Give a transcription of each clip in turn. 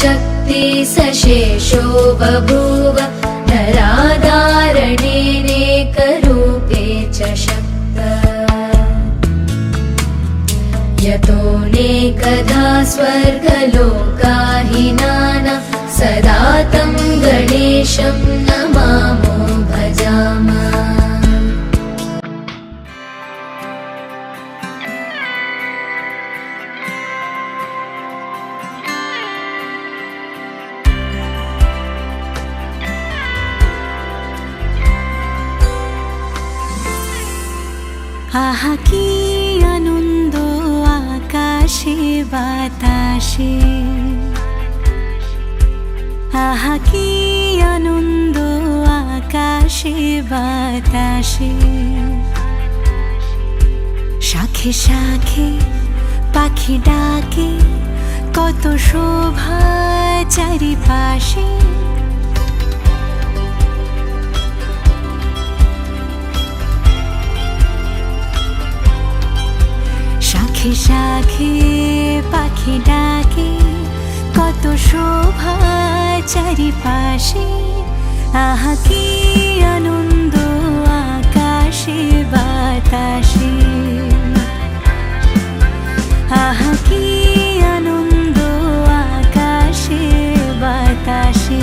शक्ति सशेषो बभूव नराधारणेनेकरूपे च शक्त यतोऽनेकधा स्वर्गलोकाहिनाना सदा तं गणेशं नमामो भजामः। আহা কি আনন্দ আকাশে বাতাসে, আহা কি আনন্দ আকাশে বাতাসে। শাখে শাখে পাখি ডাকে, কত শোভা চারিপাশে। শাখে শাখে পাখি ডাকে, কত শোভা চারিপাশে। আহা কি আনন্দ আকাশে বাতাসে, আহা কি আনন্দ আকাশে বাতাসে।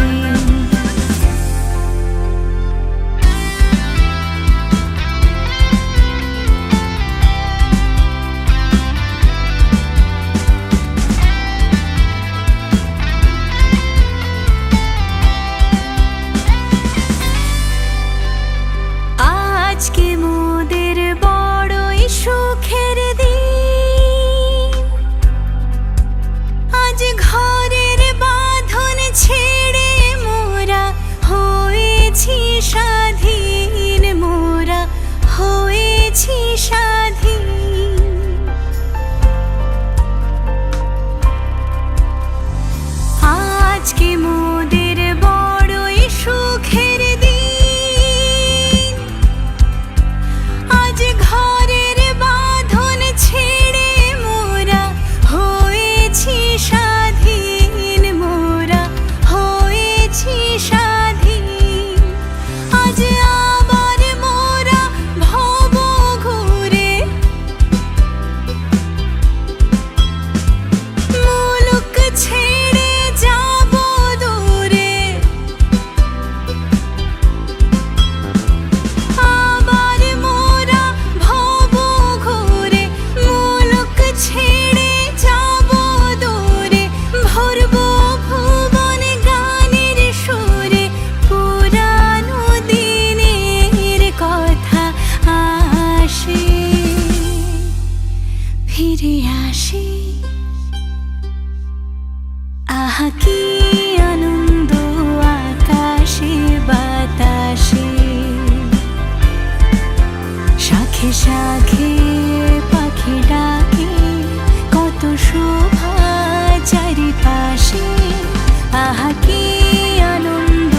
আজকে মোদের বড়ই সুখের দিন, আজ ঘরের বাঁধন ছেড়ে মোরা হয়েছি স্বাধীন, মোরা হয়েছি স্বাধীন। আজকে মোদের বড়ই সুখের দিন, আজ ঘরের বাঁধন ছেড়ে মোরা হয়েছি স্বাধীন, মোরা হয়েছি স্বাধীন। আজ আবার মোরা ভব ঘুরে মুলুক ছেড়ে যাব দূরে। আবার মোরা ভব ঘুরে মুলুক ছেড়ে যাব দূরে। ভরব ভুবন গানের সুরে, পুরানো দিনের কথা আসে, ফিরে আসে। আহা কি আনন্দ আকাশে বাতাসে। শাখে শাখে পাখি ডাকে, কত শোভা চারিপাশে। আহা কি আনন্দ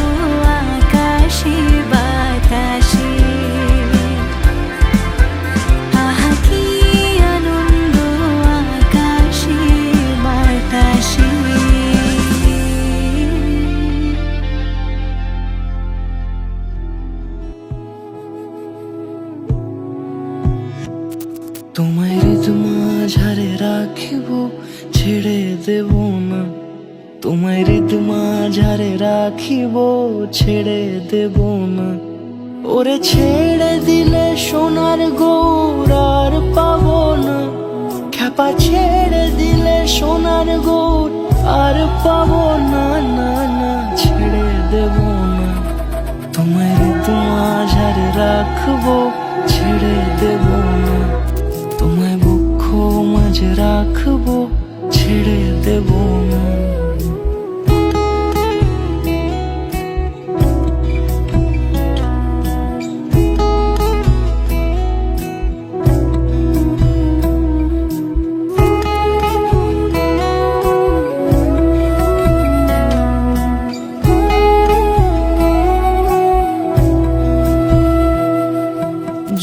আকাশে বাতাসে, আহা কি আনন্দ আকাশে বাতাসে। তোমায় হৃদ মাঝারে রাখিব, ছেড়ে দেব না। তোমায় হৃদ মাঝারে রাখিব, ছেড়ে দেব না। ওরে ছেড়ে দিলে সোনার গৌর আর পাবো না। খ্যাপা ছেড়ে দিলে সোনার গৌর আর পাবো না, না না ছেড়ে দেব না। তোমায় হৃদ মাঝারে রাখবো, ছেড়ে দেব না। তোমায় বক্ষ মাঝে রাখবো, ছেড়ে দেব না।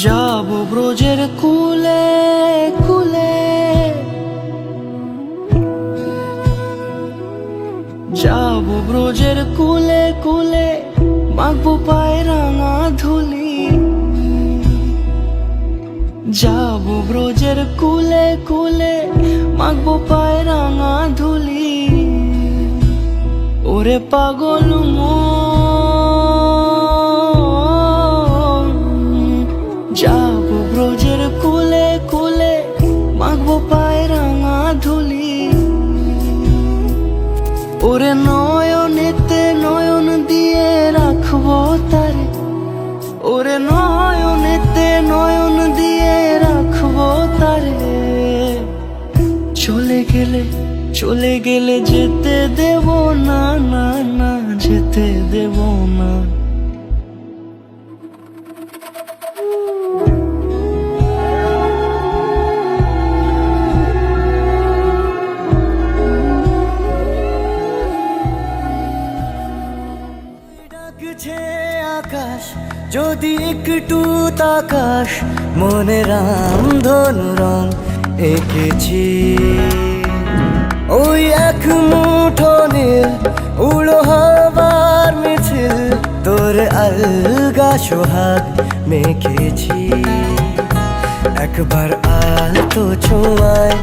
যাব ব্রজের কুলে কুলে, যাবো ব্রজের কুলে কুলে, মাখবো পায়ে রাঙা ধুলি। যাবো ব্রজের কুলে কুলে, মাখবো পায়ে রাঙা ধুলি। ওরে পাগল মন, যাবো ব্রজের কুলে কুলে, মাখবো পায়ে রাঙা ধুলি। ওরে নয়নেতে নয়ন দিয়ে রাখবো তারে, ওরে নয়নেতে নয়ন দিয়ে রাখবো তারে। চলে গেলে যেতে দেব না, না না যেতে দেব না। ডাকছে আকাশ যদি একটু তাকাস, মনে রামধনু রং এঁকেছি। ওই এক মুঠো নীল উড়ো হবার মিছিল, তোর আলগা সোহাগ মেখেছি। একবার আলতো ছোঁয়ায়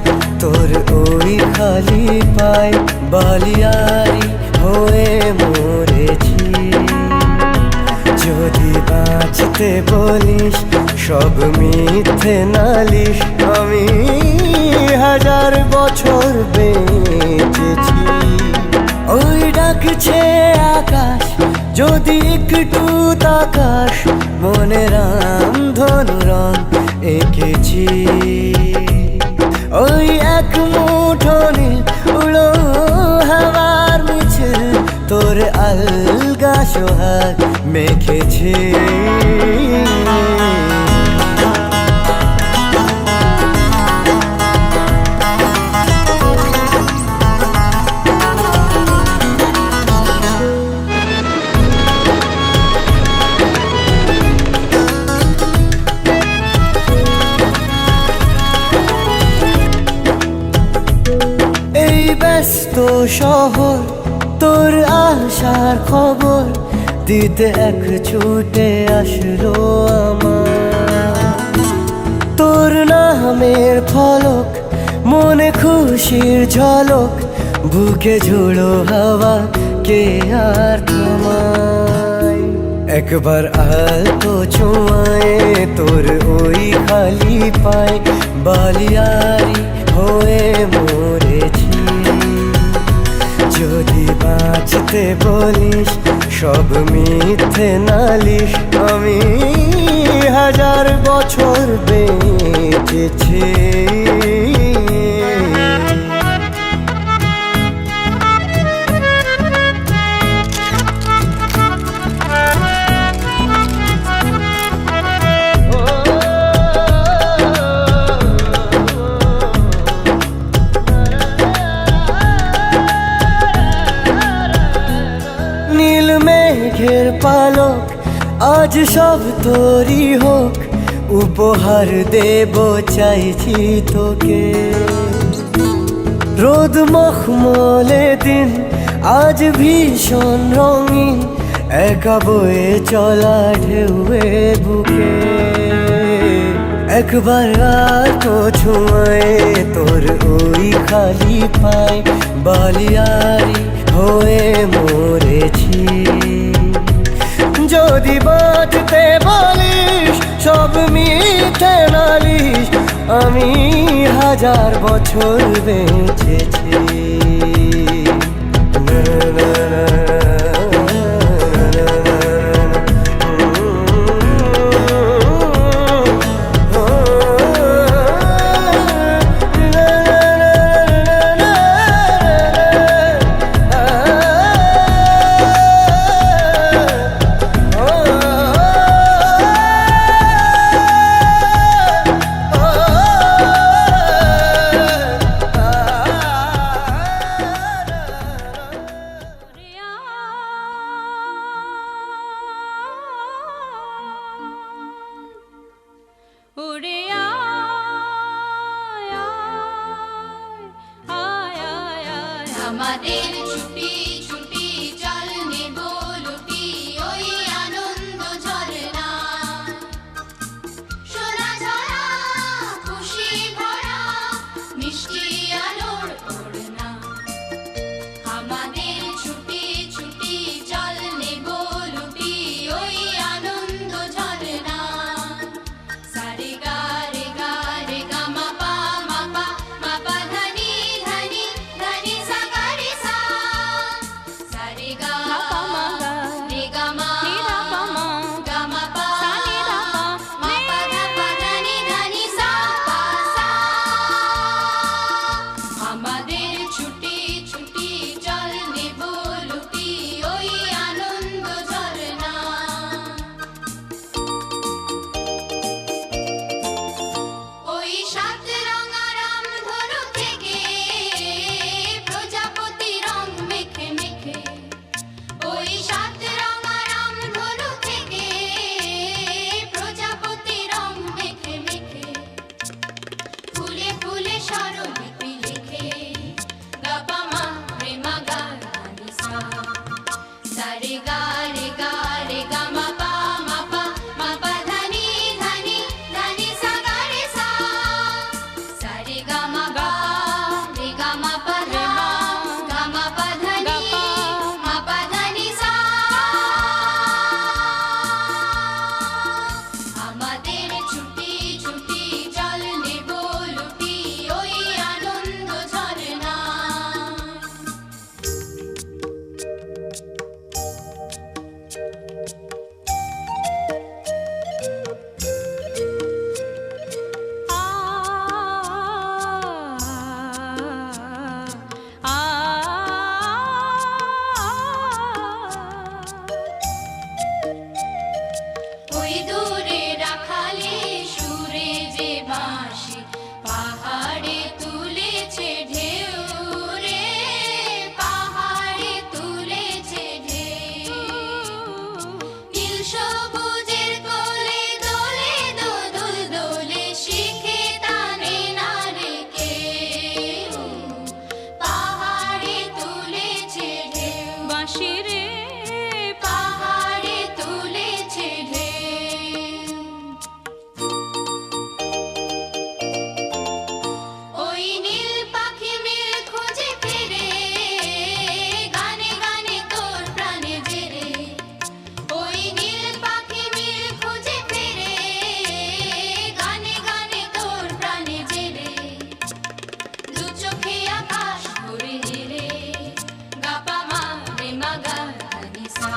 তোর ওই খালি পায়, বালিয়ারি হয়ে মরেছি। যদি বাঁচতে বলিস সব মিথ্যে নালিশ, আমি 1000 বছর বেঁচেছি। ওই ডাকছে আকাশ যদি একটু তাকাস, মনে রামধনু রং এঁকেছি। ওই এক মুঠো নীল উড়ো হাওয়ার মিছিল, তোর আলগা সোহাগ মেখেছি। এই ব্যস্ত শহর তোর আসার খবর দিতে এক ছুটে আসলো আমার। তোর নামের ফলক মনে খুশির ঝলক, বুকে ঝোড়ো হাওয়া কে আর থামায়। একবার আলতো ছোঁয়ায় তোর ওই খালি পায়, বালিয়ারি হয়ে মরেছি। যদি বাঁচতে বলিস সব মিথ্যে নালিশ, আমি 1000 বছর বেঁচেছি। নীল মেঘের পালক আজ সব তোরই হোক, উপহার দেব চাইছি তোকে। রোদ মখমলে দিন আজ ভীষণ রঙিন, একা বয়ে চলা ঢেউয়ে বুকে। একবার আলতো ছোঁয়ায় তোর ওই খালি পায়, বালিয়ারি হয়ে মরেছি। যদি বাঁচতে বলিস সব মিথ্যে নালিশ, আমি 1000 বছর বেঁচেছি। উড়ে আয় আয় আয় আয় আয়, আমাদের ছুটি ছুটি Sare ga re ga ma pa dha ni sa ga re sa. Sare ga ma pa dha ni dha ni sa. আমাদের ছুটি ছুটি জল নেব লুটি ওই আনন্দ ঝরনা। ওই দূরে রাখালে সুরে যে বাঁশি পাহাড়ে তুলেছে ঢেউ রে, পাহাড়ে তুলেছে ঢেউ। নীল সবুজের কোলে দোলে দোদুল দোলে শিখে টানে না রে কেউ, পাহাড়ে তুলেছে ঢেউ। বাঁশি রে পাহাড়ে তুলেছে ঢেউ। ওই নীল পাখি মিল খুঁজে ফেরে গানে গানে তোর প্রাণে জেরে। ওই নীল পাখি মিল খুঁজে ফেরে গানে গানে তোর প্রাণে জেরে। দু চোখে আকাশ ভরে হেরে গাপা মা রে মা গা নি সা।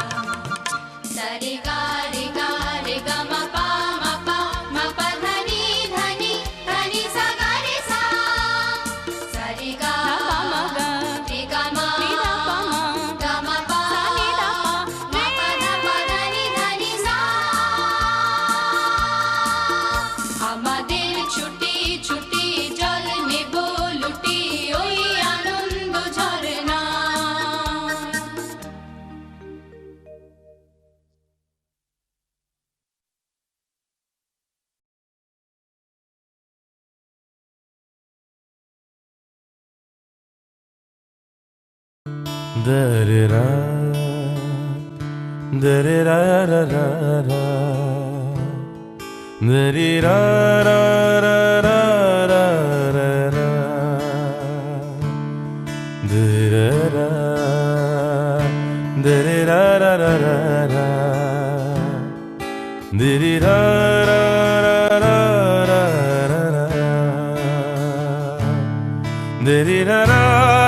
সারে গা রে গা মা পা ধা নি সা গা রে সা। সারে গা রে গা মা পা ধা নি সা। আমাদের ছুটি ছুটি জল নেব লুটি ওই আনন্দ ঝরনা। Da-re-ra, da-re-ra-ra-ra-ra, da-re-ra-ra-ra-ra-ra-ra, da-re-ra, da-re-ra-ra-ra-ra-ra, da-re-ra-ra-ra-ra-ra-ra, da-re-ra-ra-ra-ra-ra-ra.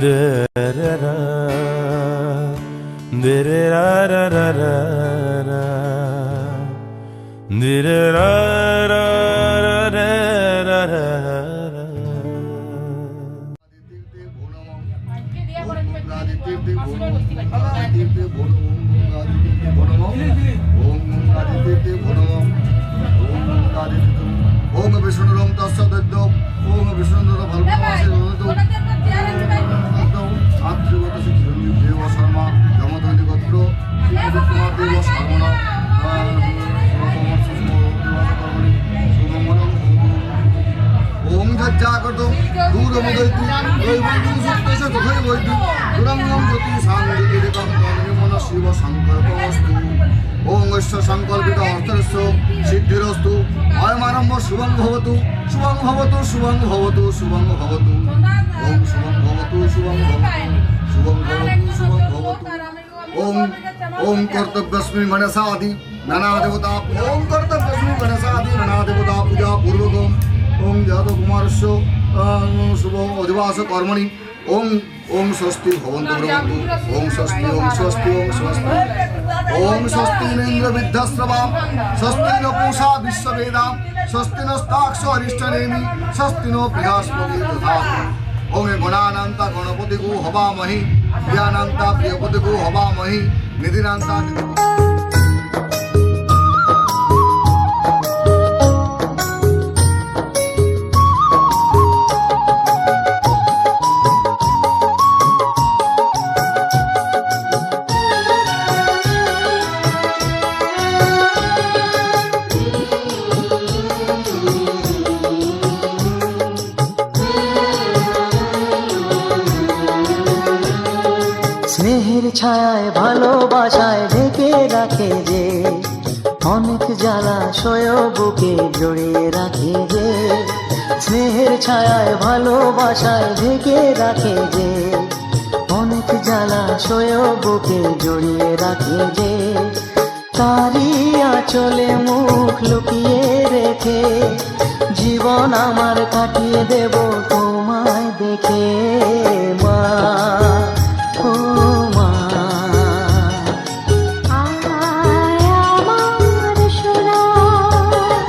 Da da da Dire ra ra ra ra ra. Dire ra ra ra ra ra ra ra. ওম বিষ্ণুরম তস্যদ্য ওম বিষ্ণুর ভালবাসে আত্রিগত চিরঞ্জীব দেব শর্মা যমধনী গোত্র কুমার দেব শর্মণ ওম যজ্ঞাকর্ত দূরমুদৈতু দৈবৈতু সুপ্তেশ তথৈবৈতু দুরঙ্গম জ্যোতি সাঙ্গীতিকম তন্নিমন শিব সংকল্পমস্তু ওম ঈশ্বর সংকল্পিত অর্থস্য সিদ্ধিরস্তু অয়মারম্ভ শুভং ভবতু শুভং ভবতু শুভং ভবতু শুভং ভবতু ওম শুভং ভবতু শুভং ভবতু শুভং ভবতু শুভং ভবতু ওম ওম কর্তব্যস্মি মনসাদি নানা দেবতা ওম কর্তব্যস্মি মনসাদি নানা দেবতা পূজা পূর্বকম ওম যাদব কুমারস্য শুভ অধিবাস কর্মণি ওম ওম স্বস্তি ভবন্তু ভবন্তু ওম স্বস্তি ওম স্বস্তি ওম স্বস্তি ওম স্বস্তি ইন্দ্র বিদ্যাশ্রবা স্বস্তি ন পূষা বিশ্ববেদাম স্বস্তি নস্তাক্ষ অরিষ্টনেমি স্বস্তি নো বৃহস্পতি দধাতু ওম গণানান্তা গণপতিগো হবামহি প্রিয়ানান্তা প্রিয়পতিগো হবামহি নিধিনান্তা নিধিপতি স্নেহের ছায়ায় ভালোবাসায় ঢেকে রাখে যে অনেক জ্বালাশয় বুকে জড়িয়ে রাখে যে স্নেহের ছায়ায় ভালোবাসায় ঢেকে রাখে যে অনেক জ্বালাশয় বুকে জড়িয়ে রাখে যে তারই আঁচলে মুখ লুকিয়ে রেখে জীবন আমার কাটিয়ে দেব তোমায় দেখে মা ও মা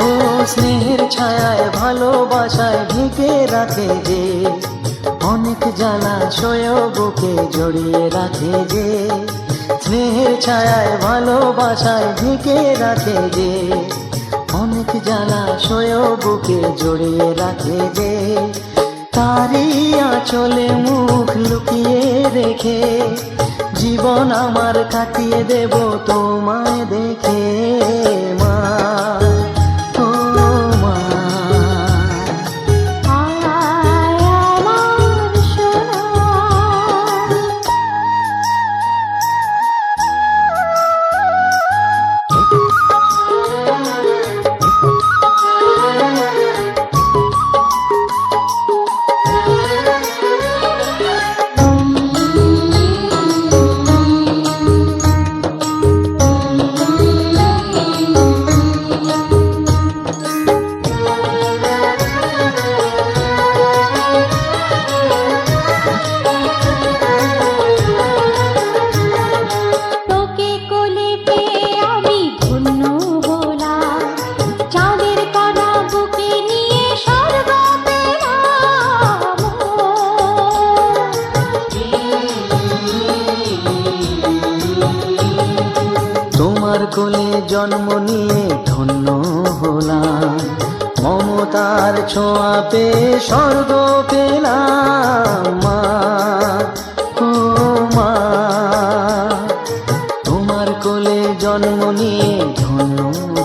ও স্নেহের ছায়ায় ভালোবাসায় ঢেকে রাখে যে অনেক জ্বালাশয় বুকে জড়িয়ে রাখে যে স্নেহের ছায়ায় ভালোবাসায় ঢেকে রাখে যে অনেক জ্বালাশয় বুকে জড়িয়ে রাখে যে তারই আঁচলে মুখ লুকিয়ে রেখে জীবন আমার কাটিয়ে দেব তোমায় দেখে মা ও মা তোকে কোলে পেয়ে আমি ধন্য হলাম, চাঁদের কণা বুকে নিয়ে স্বর্গ পেলাম। তোমার কোলে জন্ম নিয়ে ধন্য হলাম, মমতার ছোঁয়া পেয়ে স্বর্গ পেলাম মা ও মা তোমার কোলে জন্ম নিয়ে ধন্য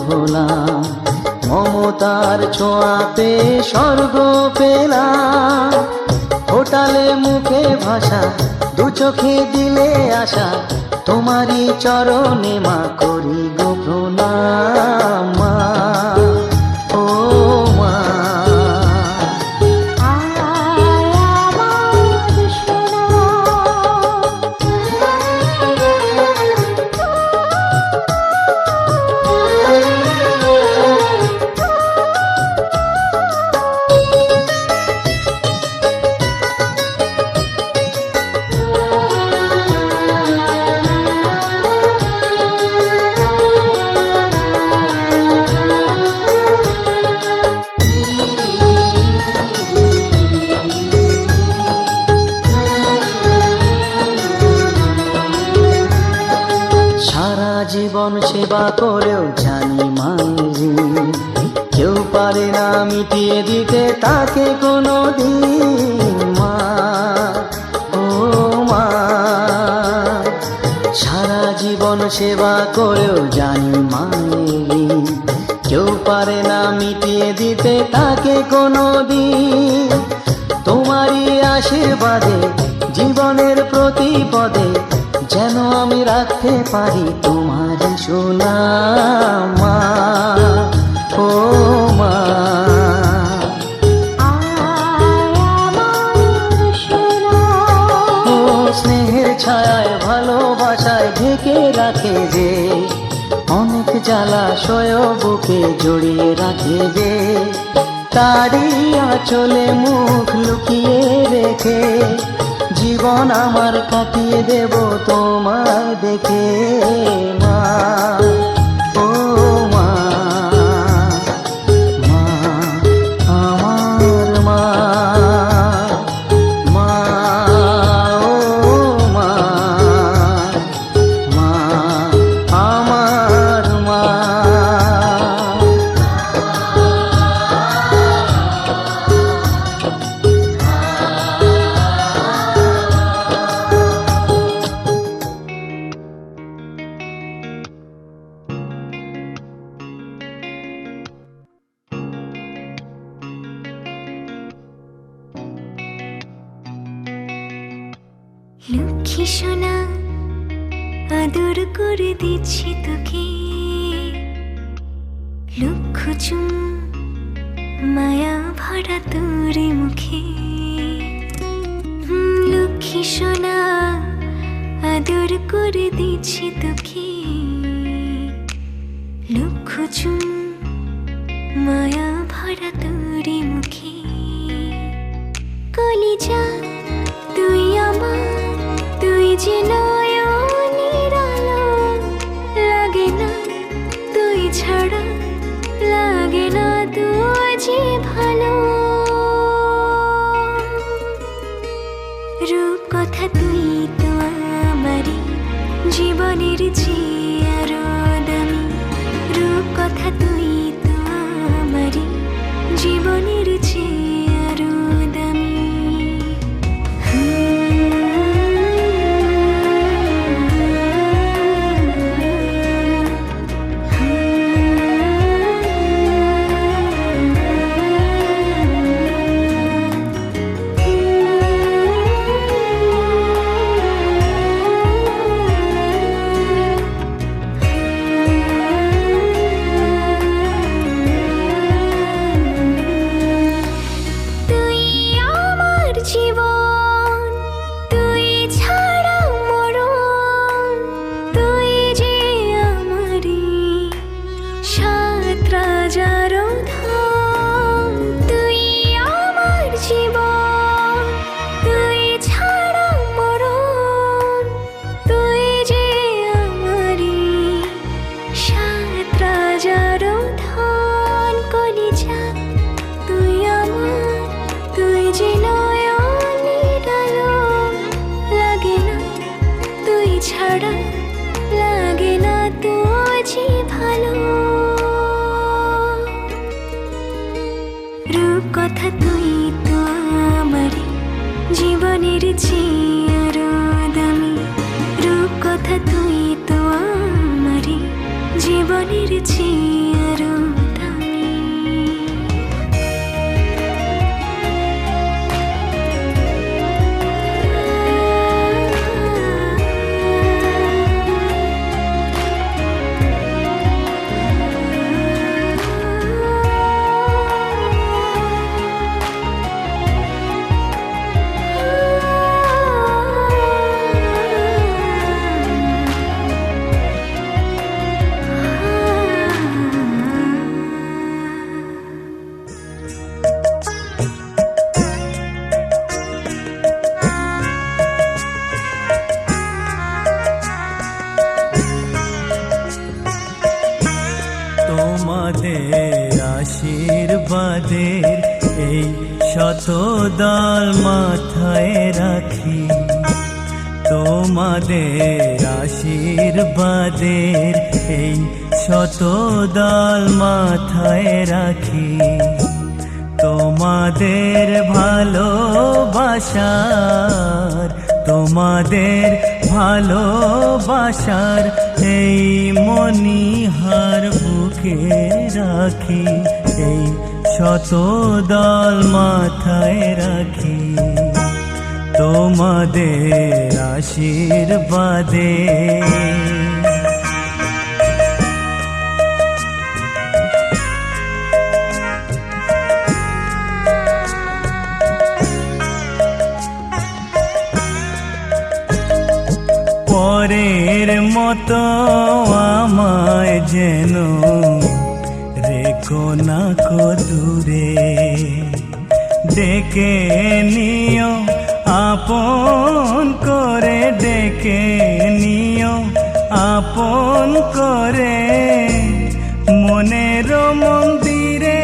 হলাম, মমতার ছোঁয়া পেয়ে স্বর্গ পেলাম। ফোটালে মুখে ভাষা, দু চোখে দিলে আশা, তোমারই চরণে মা করি গো প্রণাম মা ও মা জীবন সেবা করেও জানি মায়ের কেউ পারে না মিটিয়ে দিতে তাকে কোনো দিন মা, ও মা। সারা জীবন সেবা করেও জানি মায়ের কেউ পারে না মিটিয়ে দিতে তাকে কোনো দিন। তোমারই আশীর্বাদে জীবনের প্রতি পদে যেন আমি রাখতে পারি তোমার সুনাম মা, ও মা। ও স্নেহের ছায়ায় ভালোবাসায় ঢেকে রাখে যে, অনেক জ্বালাশয় বুকে জড়িয়ে রাখে যে, তারই আঁচলে মুখ লুকিয়ে রেখে জীবন আমার কাটিয়ে দেব তোমায় দেখে মা, ও মা, মা আমার মা, মা, ও মা, মা আমার মা। লক্ষ্মী সোনা আদর করে দিচ্ছি তোকে, লক্ষ চুম মায়া ভরা তোর মুখে। লক্ষ্মী সোনা আদর করে দিচ্ছি তোকে, লক্ষ চুম মায়া ভরা তোর মুখে। কলিজা তুই আমার, তুই যে নয়নের আলো, লাগে না তুই ছাড়া, লাগে না তুই যে ভালো। রূপ কথা তুই তো আমারই জীবনের চেয়ে আরো দামি, রূপ কথা তুই তো আমারই জীবনের চেয়ে আরো দামি। ছাড়া লাগে না তো যে ভালো। রূপ কথা তুই তো আমারই জীবনের চেয়ে আরো দামি, রূপ কথা তুই তো আমারই জীবনের চেয়ে আরো দামি। তোমাদের আশীর্বাদের এই শত দল মাথায় রাখি, তোমাদের আশীর্বাদের এই শতদল মাথায় রাখি, তোমাদের ভালোবাসার, তোমাদের ভালোবাসার এই মণিহার বুকে রাখি, এই শতদল মাথায় রাখি, তোমাদের আশীর্বাদে। পরের মতো আমায় যেন রেখো না কো দূরে, ডেকে নিও আপন করে, ডেকে নিও আপন করে, মনের মন্দিরে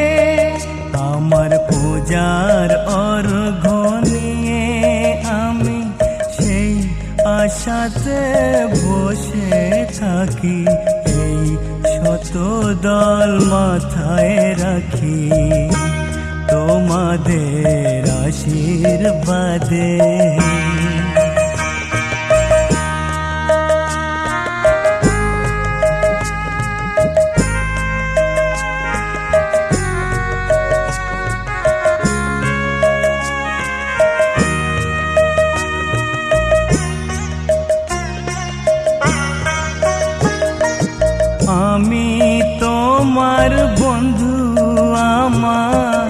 আমার পূজার অর্ঘ্য নিয়ে আমি সেই আশাতে বসে থাকি, এই শতদল মাথায় রাখি, তোমাদের আশীর্বাদে। আমি তোমার বন্ধু, আমার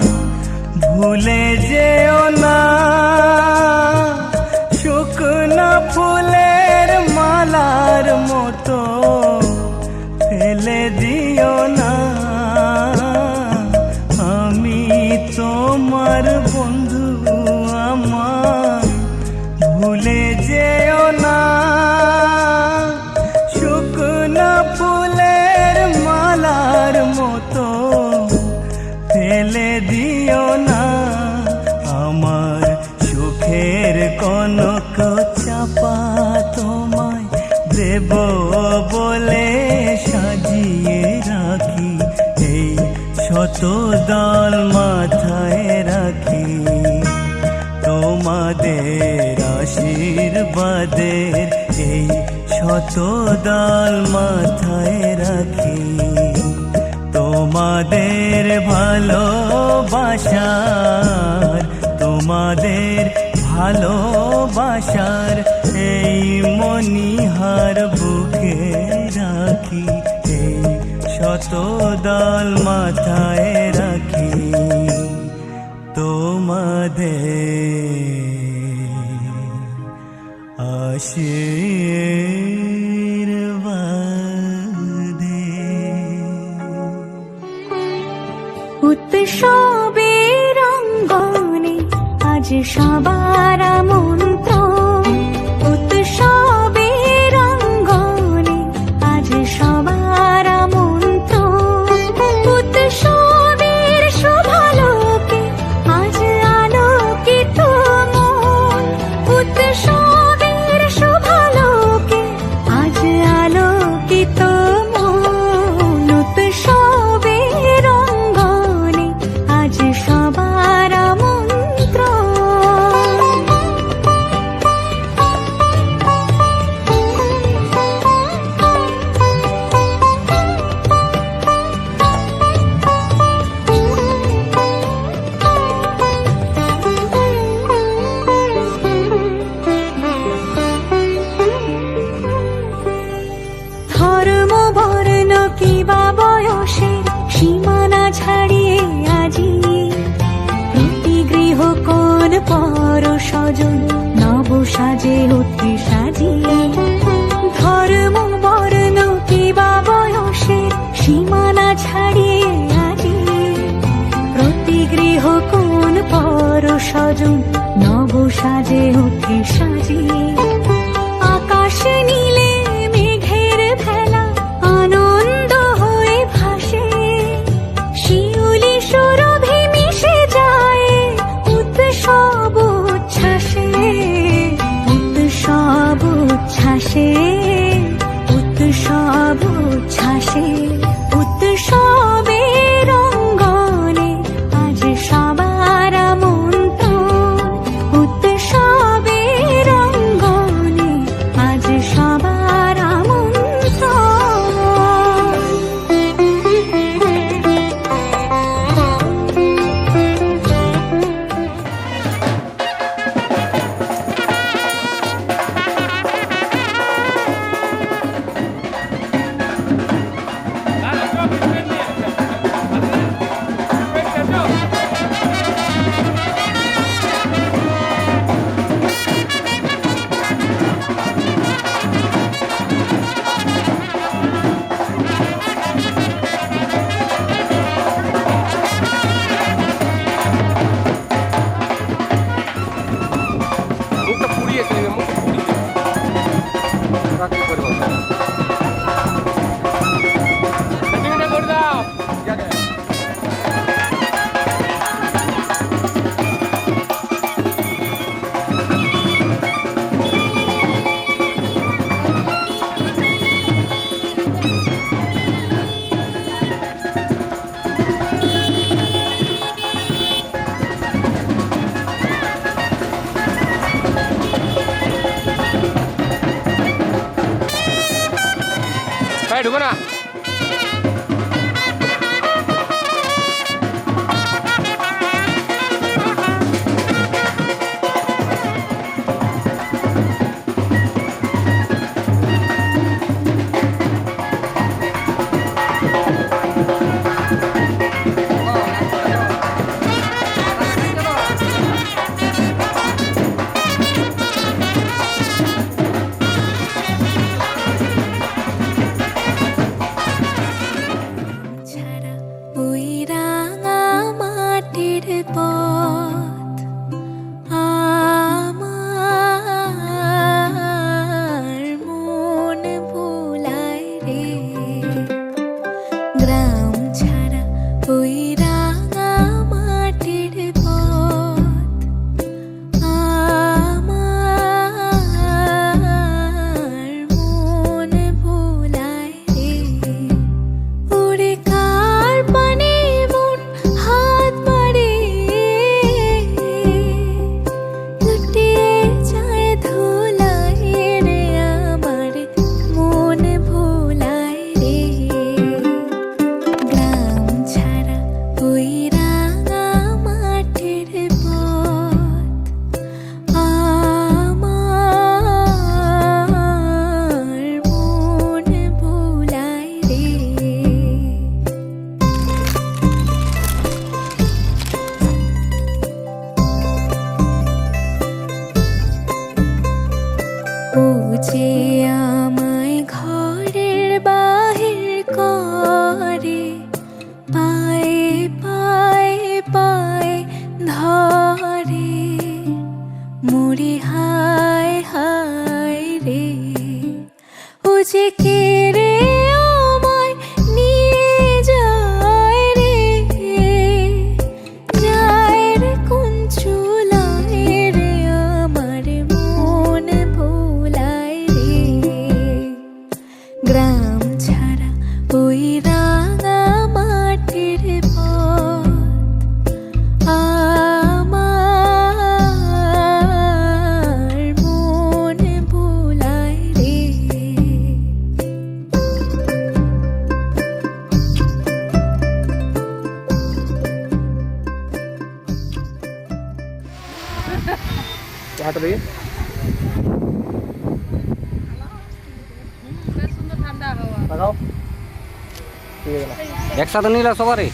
ভুলে যেও না, শুকনো ফুলের মালার মতো ফেলে দিও না। আমি তোমার বন্ধু, আমার ভুলে যেও না, শুকনো ফুলের মালার মতো ফেলে দিও না। আমার সুখের কনক চাপা তোমায় দেব বলে সাজিয়ে রাখি, এই শতদল মাথায় রাখি, তোমাদের আশীর্বাদের এই শতদল মাথায় রাখি, তোমাদের ভালোবাসার, তোমাদের ভালোবাসার এই মণিহার বুকে রাখি, এই শতদল মাথায় রাখি, তোমাদের আশীর্বাদে। উৎসবের অঙ্গনে আজ সবার আমন্ত্রণ, উৎসবের অঙ্গনে আজ সবার আমন্ত্রণ, উৎসবের শোভালোকে আজ আলোকিত মন, উৎসবের শোভালোকে আজ আলোকিত মন, উৎসবের অঙ্গনে আজ সবার আমন্ত্রণ। ধর্ম বর্ণ কিবা বয়সের সীমানা ছাড়িয়ে আজি প্রতি গৃহ কোন পর স্বজন নব সাজে অতি সাজিয়ে, ধর্ম বর্ণ কিবা বয়সের সীমানা ছাড়িয়ে আজি প্রতি গৃহ কোন পর স্বজন নব সাজে অতি সাজিয়ে, আকাশ নীলে মেঘের ভেলা আনন্দ হয়ে ভাসে, শিউলি সুরভি মিশে যায় উৎসব উচ্ছ্বাসে, উৎসব ঢুকো না ছাড়া ওই রাঙা মাটির পথ আমার মন ভুলায় রে গ্রাম ছাড়া ওই রাঙা মাটির পথ আমার মন ভুলায় রে ওরে কার পানে মন হাত বাড়ে লুটিয়ে যায় ধুলায় রে আমার মন ভুলায় রে গ্রাম ছাড়া ওই রাঙা মাটির পথ আমার মন ভুলায় রে ও যে আমায় ঘরের বাহির করে পায়ে পায়ে পায়ে ধরে মুড়ি হায় হায় রে ও যে কেড়ে আমায় নিয়ে যায় রে যায় রে কোন চুলায় রে আমার মন ভোলায় রে গ্রাম ছাড়া ওই রাঙা মাটির পথ আমার মন ভোলায় রে হাতটা দেখি লাগাও একসাথে নিলা সবারই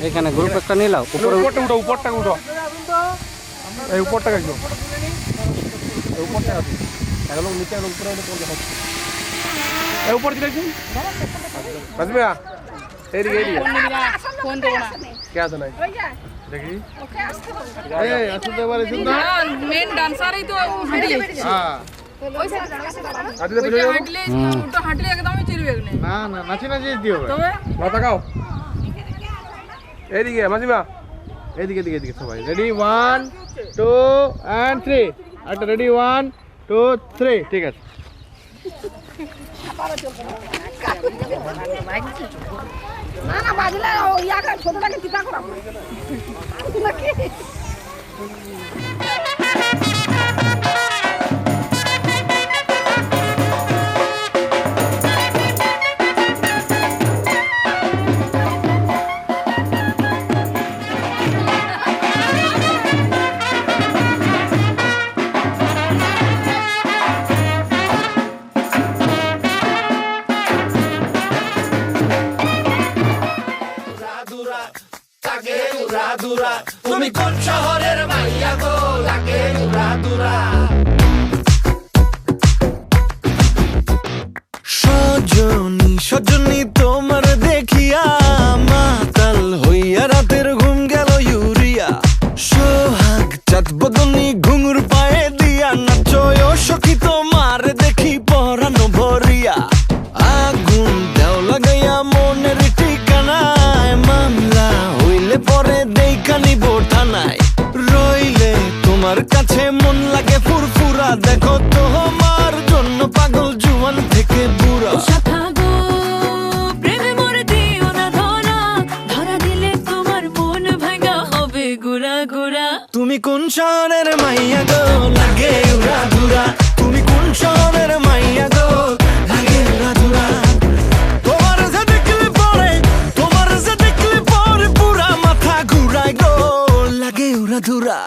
এখানে গ্রুপ একটা নিলাও উপরে উপরটা উঠো উপরটা উঠো এই উপরটা কাটলো এই উপরটা কাটলো এগুলো নিচে আর উপরে উঠে পড়ে যাচ্ছে এই উপর দিকে দেখুন বাজবে এদিকে এদিকে ফোন দেব না কে আছে নাই দেখি এই আসতে পারে শুননা মেন ডান্সারই তো হাঁটি হ্যাঁ ওই সাইড আদিতে ভিডিও হাঁটলে উল্টো হাঁটলে একদমই চিরবে না না না নাচি নাচি দিও তবে মাথা গাও এদিকে মাঝিমা এদিকে এদিকে এদিকে সবাই রেডি 1 2 and 3 আচ্ছা রেডি 1 2 3 ঠিক আছে না না বাজলে ইয়াকে ছোটটাকে টিকা করাবো নাকি তুমি কোন শহরের মাইয়া গো লাগে দুরা দুরা সজনী সজনী তোমার দেখিয়া মাতাল হইয়া রাতের ঘুম গেল ইউরিয়া সোহাগ চাঁদ বদনী ঘুঙুর পায়ে দিয়া নাচয় সখী তোমার দেখি পরানো ভরিয়া তোমার কাছে মন লাগে ফুরফুরা, দেখো তোমার জন্য পাগল জুয়ান থেকে বুড়া। শাখা গো প্রেমে মরে দিও না ধরা, ধরা দিলে তোমার মন ভাঙা হবে গুড়া গুড়া। তুমি কোন শহরের মাইয়া গো লাগে উড়া ধুরা, তুমি কোন শহরের মাইয়া গো লাগে উড়া ধুরা। তোমার যে দেখলে পরে, তোমার যে দেখলে পরে পুরা মাথা ঘুরায় গো লাগে উড়া ধুরা।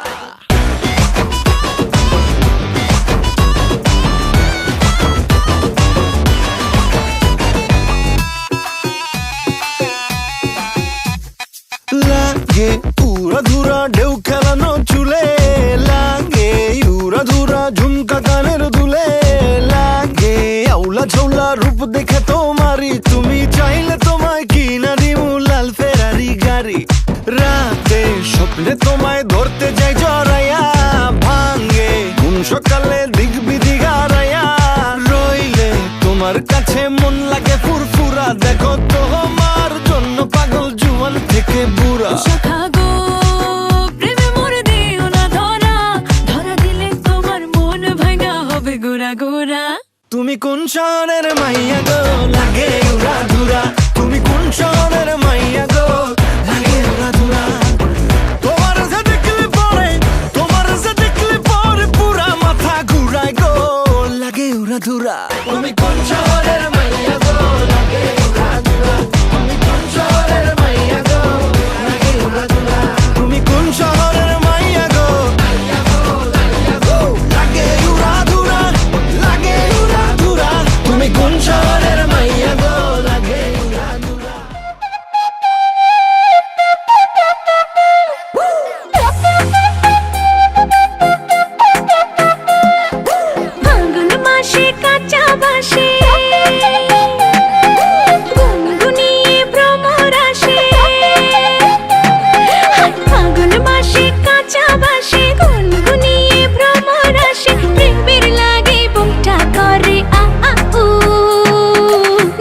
লাগে উড়া ধুরা ঢেউ খেলানো চুলে, লাগে উড়া ধুরা ঝুমকা কানের দুলে, লাগে আউলা ঝৌলা রূপ দেখে তোমারি, তুমি চাইলে তোমায় কিনা দিমু লাল ফেরারি গাড়ি। রাতে স্বপ্নে তোমায় ধরতে যাই জড়াইয়া, ভাঙ্গে কোন সকালে দিক বিধি গারাইয়া, রইলে তোমার কাছে মন লাগে ফুরফুরা, দেখো তোমার জন্য পাগল জুয়ান থেকে বুড়া। শাখা গো প্রেমে মরে দিও না ধরা, ধরা দিলে তোমার মন ভাঙা হবে গুড়া গুড়া। তুমি কোন শহরের মাইয়া গো লাগে উড়া ধুরা, তুমি কোন শহরের মাইয়া গো লাগে উড়া ধুরা। তোমার যে দেখলে পরে, তোমার যে দেখলে পরে পুরা মাথা ঘুরায় গো লাগে উড়া ধুরা। তুমি কোন শহরের মাইয়া গো লাগে উড়া ধুরা, তুমি কোন শহরের মাইয়া গো লাগে উড়া ধুরা। তুমি কোন শহরের মাইয়া গো লাগে উড়া ধুরা, লাগে উড়া ধুরা। তুমি কোন শহরের মাইয়া গো লাগে উড়া ধুরা। ফাল্গুন মাসে কাঁচা বাসে গুনগুনিয়ে ভ্রমর আসে, ফাল্গুন মাসে কাঁচা বাসে গুনগুনিয়ে ভ্রমর আসে, প্রেমের লাগে বুকটা করে আ আ উ,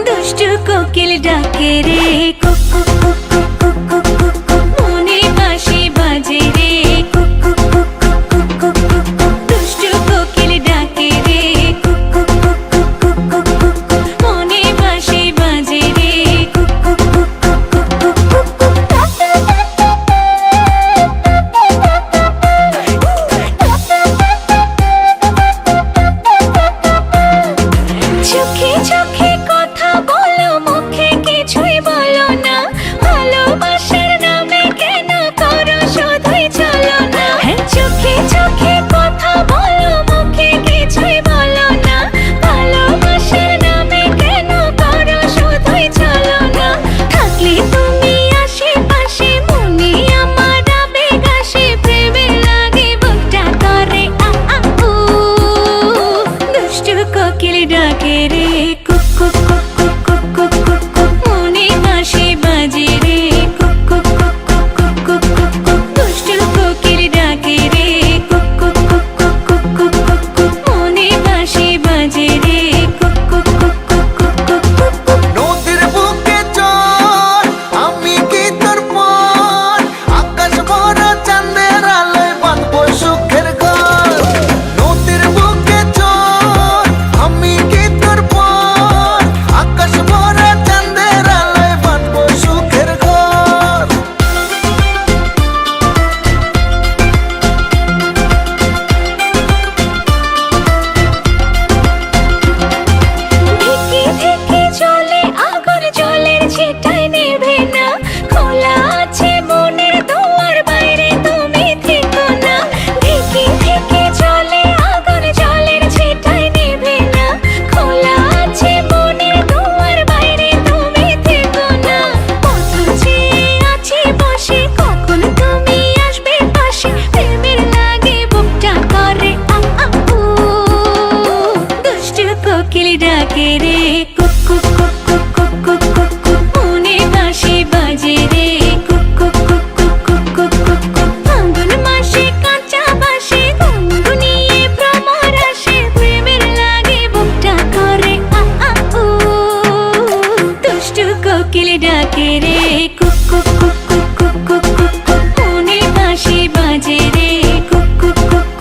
দুষ্টু কোকিল ডাকে রে কুক কুক কুক কুক কুক কুক কুক, মনে বাঁশি বাজে রে কুক কুক কুক কুক কুক কুক কুক, দুষ্টু কোকিল ডাকে রে কুক কুক কুক কুক কুক কুক কুক, মনে বাঁশি বাজে রে কুক কুক কুক কুক কুক কুক কুক। চোখে চোখে কথা বলো, মুখে কিছুই বলো না, ভালোবাসার নামে কেন করো শুধুই চলো না। চোখে চোখে কথা বলো, মুখে কিছুই বলো না, ভালোবাসার নামে কেন করো শুধুই চলো না। থাকলে তুমি আশেপাশে, মনে আমার আবেগ আসে, প্রেমের লাগে বুকটা করে আ আ উ, দুষ্টু কোকিল ডাকে রে কুক কুক কুক কুক কুক কুক কুক কুক, মনে বাঁশি বাজে রে কুক কুক কুক কুক কুক কুক কুক, দুষ্টু কোকিল ডাকে রে কুক কুক কুক কুক কুক কুক কুক কুক, মনে বাঁশি বাজে রে কুক কুক কুক কুক কুক কুক কুক কুক। নদীর বুকে চল আমি কি তোর পর, আকাশ ভরা চাঁদের আলোয় বাঁধবো সুখের ঘর। নদীর বুকে চল আমি কি তোর পর, আকাশ ভরা চাঁদের আলোয় বাঁধবো সুখের ঘর। ঢেকে ঢেকে চলে আগুন, জলের ছিটায় নেভে না, খোলা আছে মনের দুয়ার, বাইরে তুমি থেকো না। ঢেকে ঢেকে চলে আগুন, জলের ছিটায় নেভে না, খোলা আছে মনের দুয়ার, বাইরে তুমি থেকো না। পথ চেয়ে আছি বসে, কখন তুমি আসবে পাশে, প্রেমের লাগে বুকটা করে আ আ উ, দুষ্টু কোকিল ডাকে রে কুক কুক কুক কুক কুক কুক কুক কুক, মনে বাঁশি বাজে রে কুক কুক কুক কুক কুক কুক কুক কুক। ফাল্গুন মাসে কাঁচা বাসে গুনগুনিয়ে ভ্রমর আসে, প্রেমের লাগে বুকটা করে আ আ উ, দুষ্টু কোকিল ডাকে রে কুক কুক কুক কুক কুক কুক কুক কুক, মনে বাঁশি বাজে রে কুক কুক কুক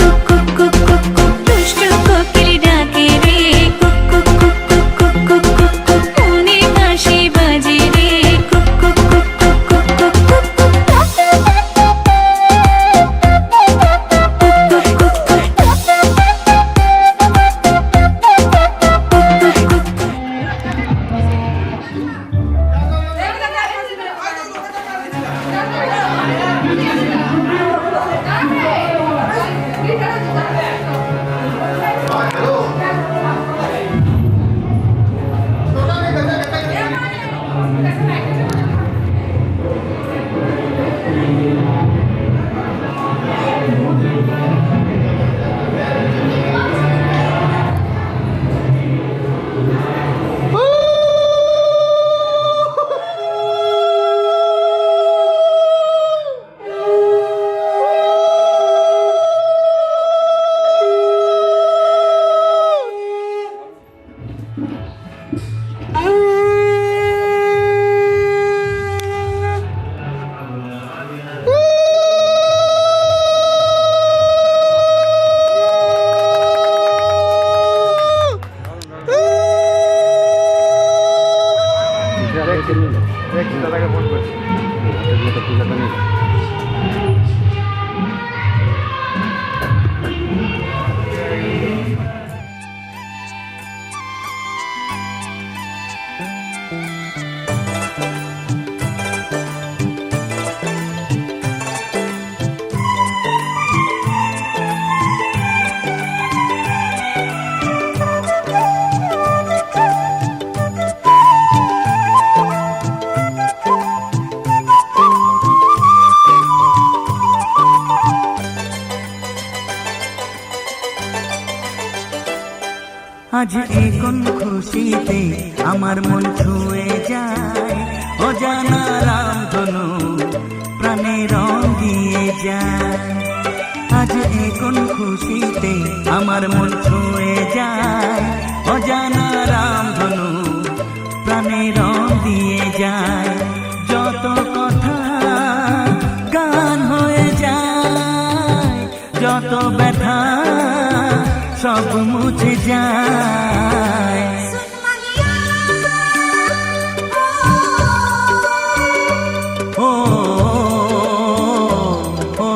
এসে নিল, দেখছি দাদাকে ফোন করছি। হাতের মতো পূজাটা নিল। আজ এই কোন খুশিতে আমার মন ছুঁয়ে যায়, অজানা রামধনু প্রাণে রং দিয়ে যায়। আজ এই কোন খুশিতে আমার মন ছুঁয়ে যায়, অজানা রামধনু প্রাণে রং দিয়ে যায়। যত কথা গান হয়ে যায়, যত ব্যথা সব মুছে যায়। ও ও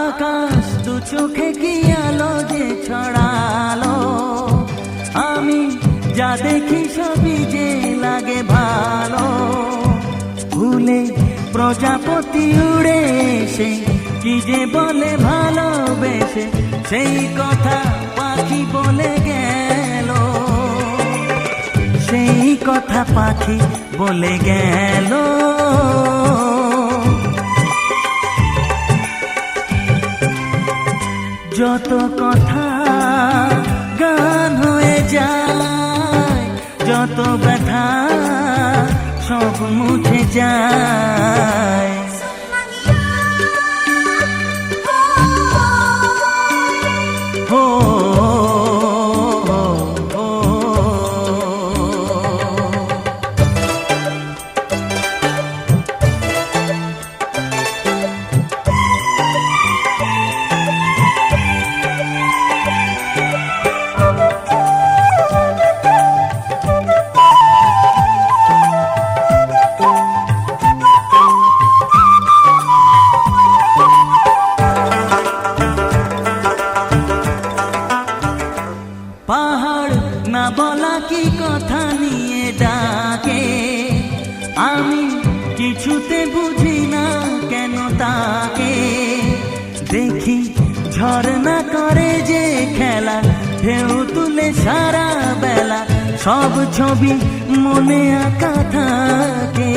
আকাশ দু চোখে কি আলো যে ছড়ালো, আমি যা দেখি সবই যে লাগে ভালো। ভুলে প্রজাপতি উড়ে এসে কি যে বলে ভালোবেসে, সেই কথা পাখি বলে গেল, সেই কথা পাখি বলে গেল। যত কথা গান হয়ে যায়, যত ব্যথা সব মুছে যায়। ও পাহাড় না বলা কি কথা নিয়ে ডাকে, আমি কিছুতে বুঝি না কেন তাকে। দেখি ঝর্ণা করে যে খেলা, ঢেউ তুলে সারা বেলা, সব ছবি মনে আঁকা থাকে,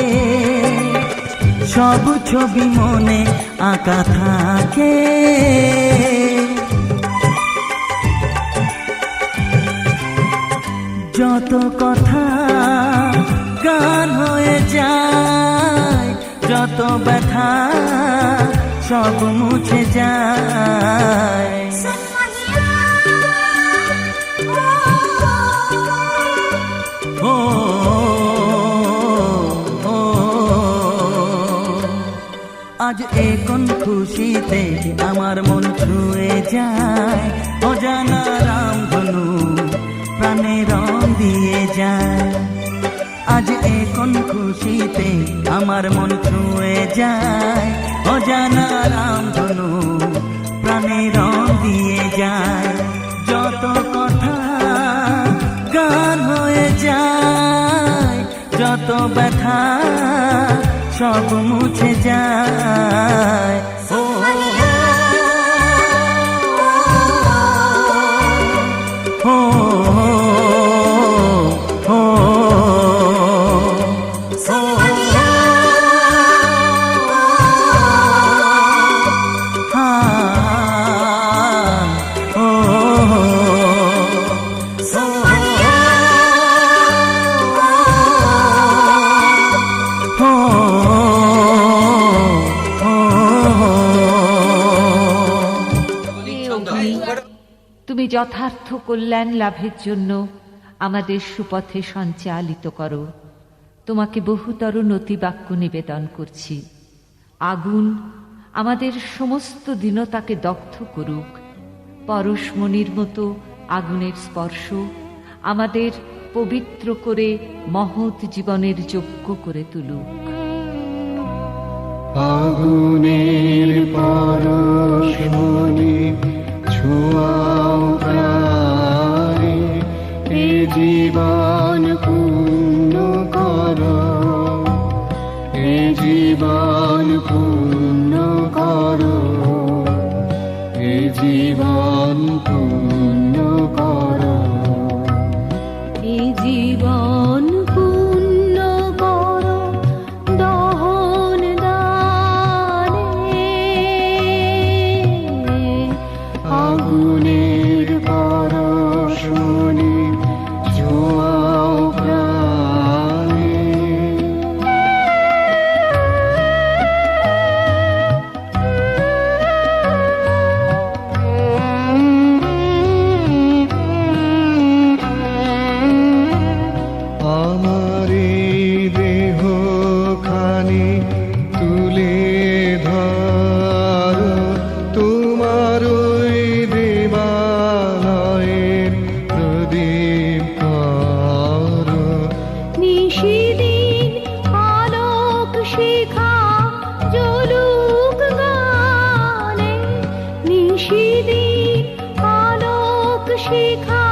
সব ছবি মনে আঁকা থাকে। যত কথা গান হয়ে যায়, যত ব্যথা সব মুছে যায়। ও আজ এ কোন খুশিতে আমার মন ছুঁয়ে যায়, অজানা রামধনু প্রাণে রং দিয়ে যায়। আজ এ কোন খুশিতে আমার মন ছুঁয়ে যায়, অজানা রামধনু প্রাণে রং দিয়ে যায়। যত কথা গান হয়ে যায়, যত ব্যথা সব মুছে যায়। ও ও oh তুমি যথার্থ কল্যাণ লাভের জন্য আমাদের সুপথে সঞ্চালিত করো। তোমাকে বহুতর নতিবাক্য নিবেদন করছি। আগুন আমাদের সমস্ত দীনতাকে দগ্ধ করুক। পরশমণির মতো আগুনের স্পর্শ আমাদের পবিত্র করে মহৎ জীবনের যোগ্য করে তুলুক। আগুনের পরশমণি ছোঁয়াও প্রাণে, এ জীবন পূর্ণ করো, এ জীবন পূর্ণ করো, এ জীবন পূর্ণ করো, এ জীবন পূর্ণ করো দহন দানে। আগুনের পরশমণি ছোঁয়াও প্রাণে। আমার এই দেহখানি তুলে ধরো, তোমার ওই দেবালয়ের প্রদীপ করো। নিশিদিন আলোক শিখা জ্বলুক গানে, নিশিদিন আলোক শিখা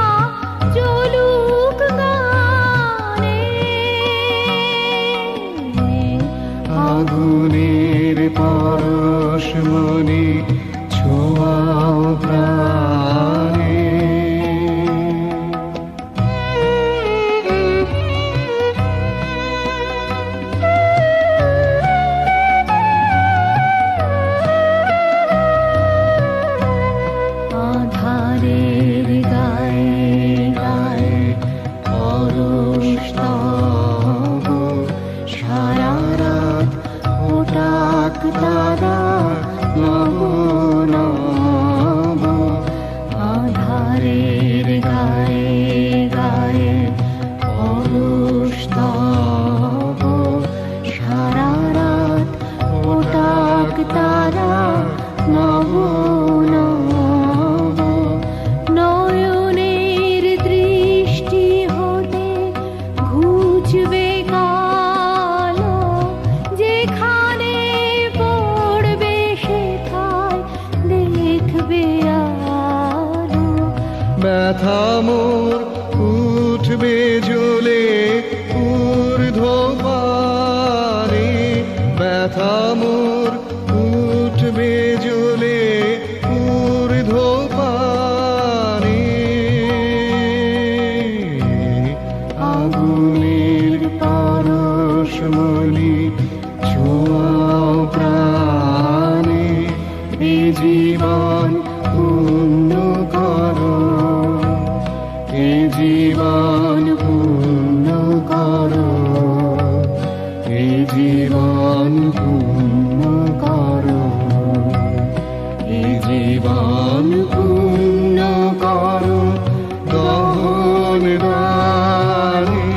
জ্বলুক গানে। আগুনের পরশমণি ছোঁয়াও প্রাণে। আধারের গায়ে গায়ে পরশ তব, সারা রাত ওটাক তারা নব নব। আধারের গায়ে গায়ে পরশ তব, সারা রাত ওটাক তারা নব নব। নয়নের দৃষ্টি হতে ঘুচবে কালো, যেখানে পড়বে সেথায় দেখবে আলো। ব্যথা মোর উঠবে জ্বলে ঊর্ধ্বপানে, ব্যথা মোর উঠবে জ্বলে ঊর্ধ্বপানে। আগুনের পরশমণি ছোঁয়াও প্রাণে, এ জীবন পূর্ণ করো, এ জীবন পূর্ণ করো, এ জীবন পূর্ণ করো, এ জীবন পূর্ণ করো দহন দানে।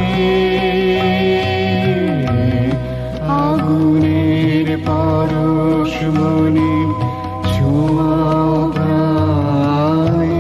আগুনের পরশমণি ছোঁয়াও প্রাণে।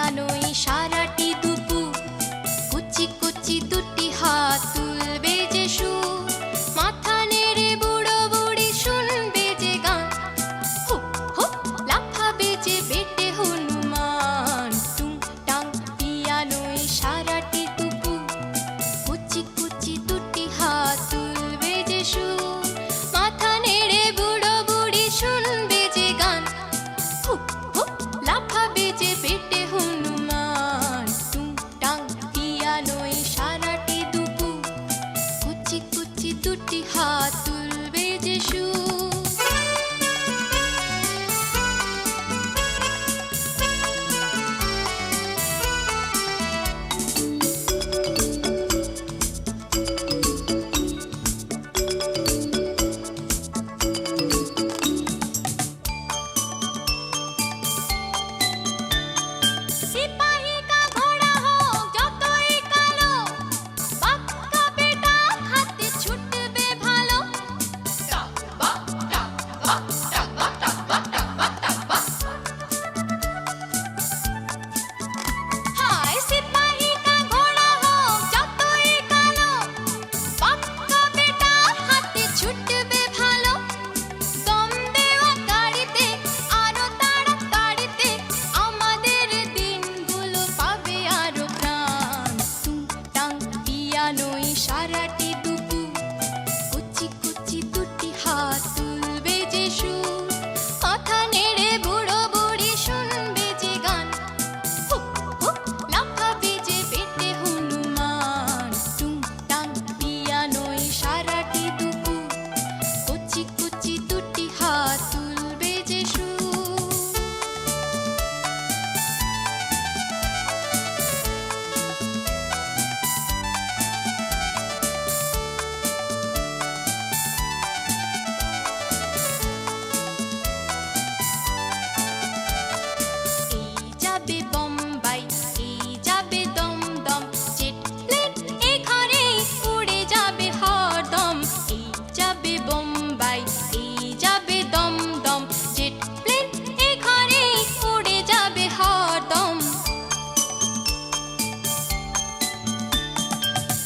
পিয়ানোয় সারাটি দুপুর কুচি কুচি দুটি হাত তুলবে যে সুর মাথা নেড়ে বুড়ো বুড়ি শুনবে যে গান হুপ হুপ লাফাবে যে বেটে হনুমান টুং টাং পিয়ানোয় সারাটি দুপুর কুচি কুচি দুটি হাত তুলবে যে সুর মাথা নেড়ে বুড়ো বুড়ি শুনবে যে গান হুপ হুপ লাফাবে যে বেটে হনুমান টুং টাং পিয়ানোয় সারাটি দুপুর কুচি কুচি দুটি হাত তুলবে যে সুর सिपाही का घोड़ा हो যতই কালো বাক্কা বেটা হাতে ছুটবে ভালো টাক বাক টাক বাক টাক বাক টাক বাক টাক বাক টাক বাক হায় সিপাহি का ঘোড়া हो যতই কালো বাক্কা বেটা হাতে ছুটবে ভালো দম দেওয়া গাড়িতে আরো তাড়াতাড়িতে আমাদের দিনগুলো পাবে আরো প্রাণ টুং টাং পিয়ানোয় সারাটি দুপুর কুচি কুচি দুটি হাত তুলবে যে সুর মাথা নেড়ে বুড়ো বুড়ি শুনবে যে গান হুপ হুপ লাফাবে যে বেটে হনুমান টুং টাং পিয়ানোয় সারাটি দুপুর কুচি কুচি দুটি হাত তুলবে যে সুর এই যাবে বোম্বাই এই যাবে দমদম জেট প্লেন এখানে উড়ে যাবে হরদম এই যাবে বোম্বাই এই যাবে দমদম জেট প্লেন এখানে উড়ে যাবে হরদম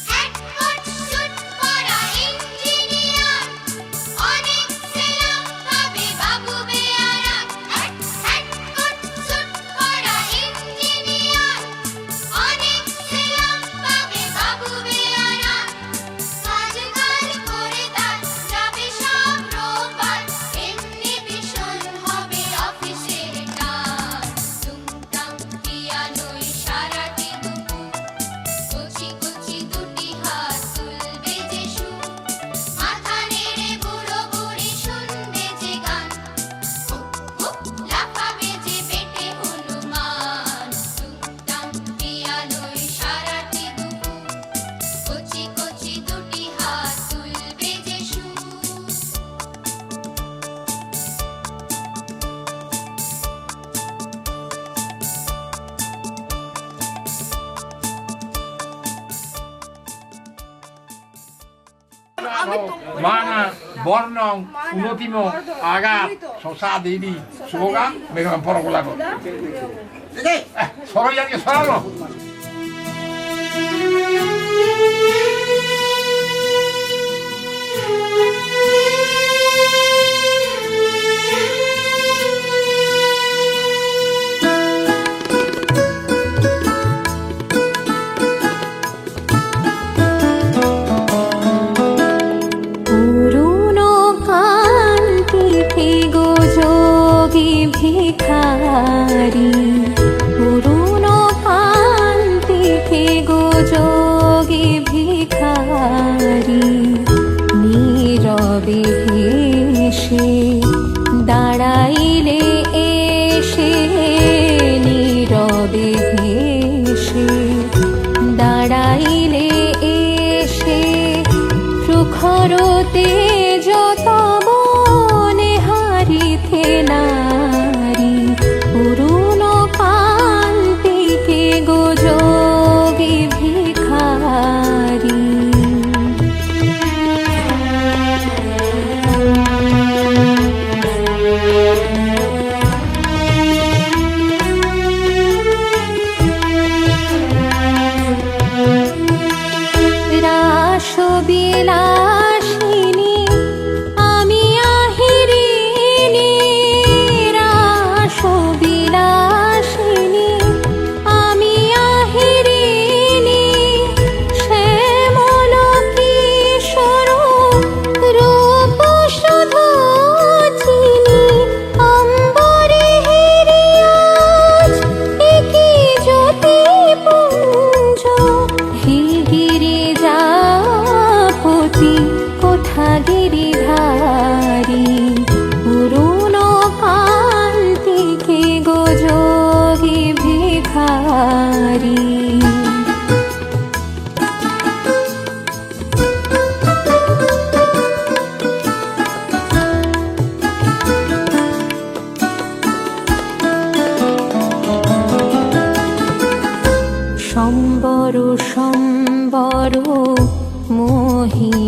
হ্যাট কোট স্যুট পরা ইঞ্জিনিয়ার অনেক সেলাম পাবে বাবু বেয়ারা হ্যাট কোট স্যুট পরা ইঞ্জিনিয়ার অনেক সেলাম পাবে বাবু বেয়ারা কাজকাল করে তার যাবে সব রোববার এমনি ভীষণ হবে অফিসের কাজ টুং টাং পিয়ানোয় সারাটি দুপুর কুচি কুচি দুটি হাত তুলবে যে সুর মাথা নেড়ে বুড়ো বুড়ি শুনবে যে গান হুপ হুপ লাফাবে যে বেটে হনুমান টুং টাং পিয়ানোয় সারাটি দুপুর কুচি কুচি দুটি হাত তুলবে যে সুর Mana, Bornong, Unotimo, Agat, Sosadini, Soga, vengono un po' regolato. Sono gli anni sono. পুরনো কান্তি গো যোগী ভিখারি পুরনো কান্তি গো যোগী ভিখারি নীরবে হেসে দাঁড়াইলে এসে নীরবে হেসে দাঁড়াইলে এসে প্রখরতে যত বনে হারিতে নারী পুরনো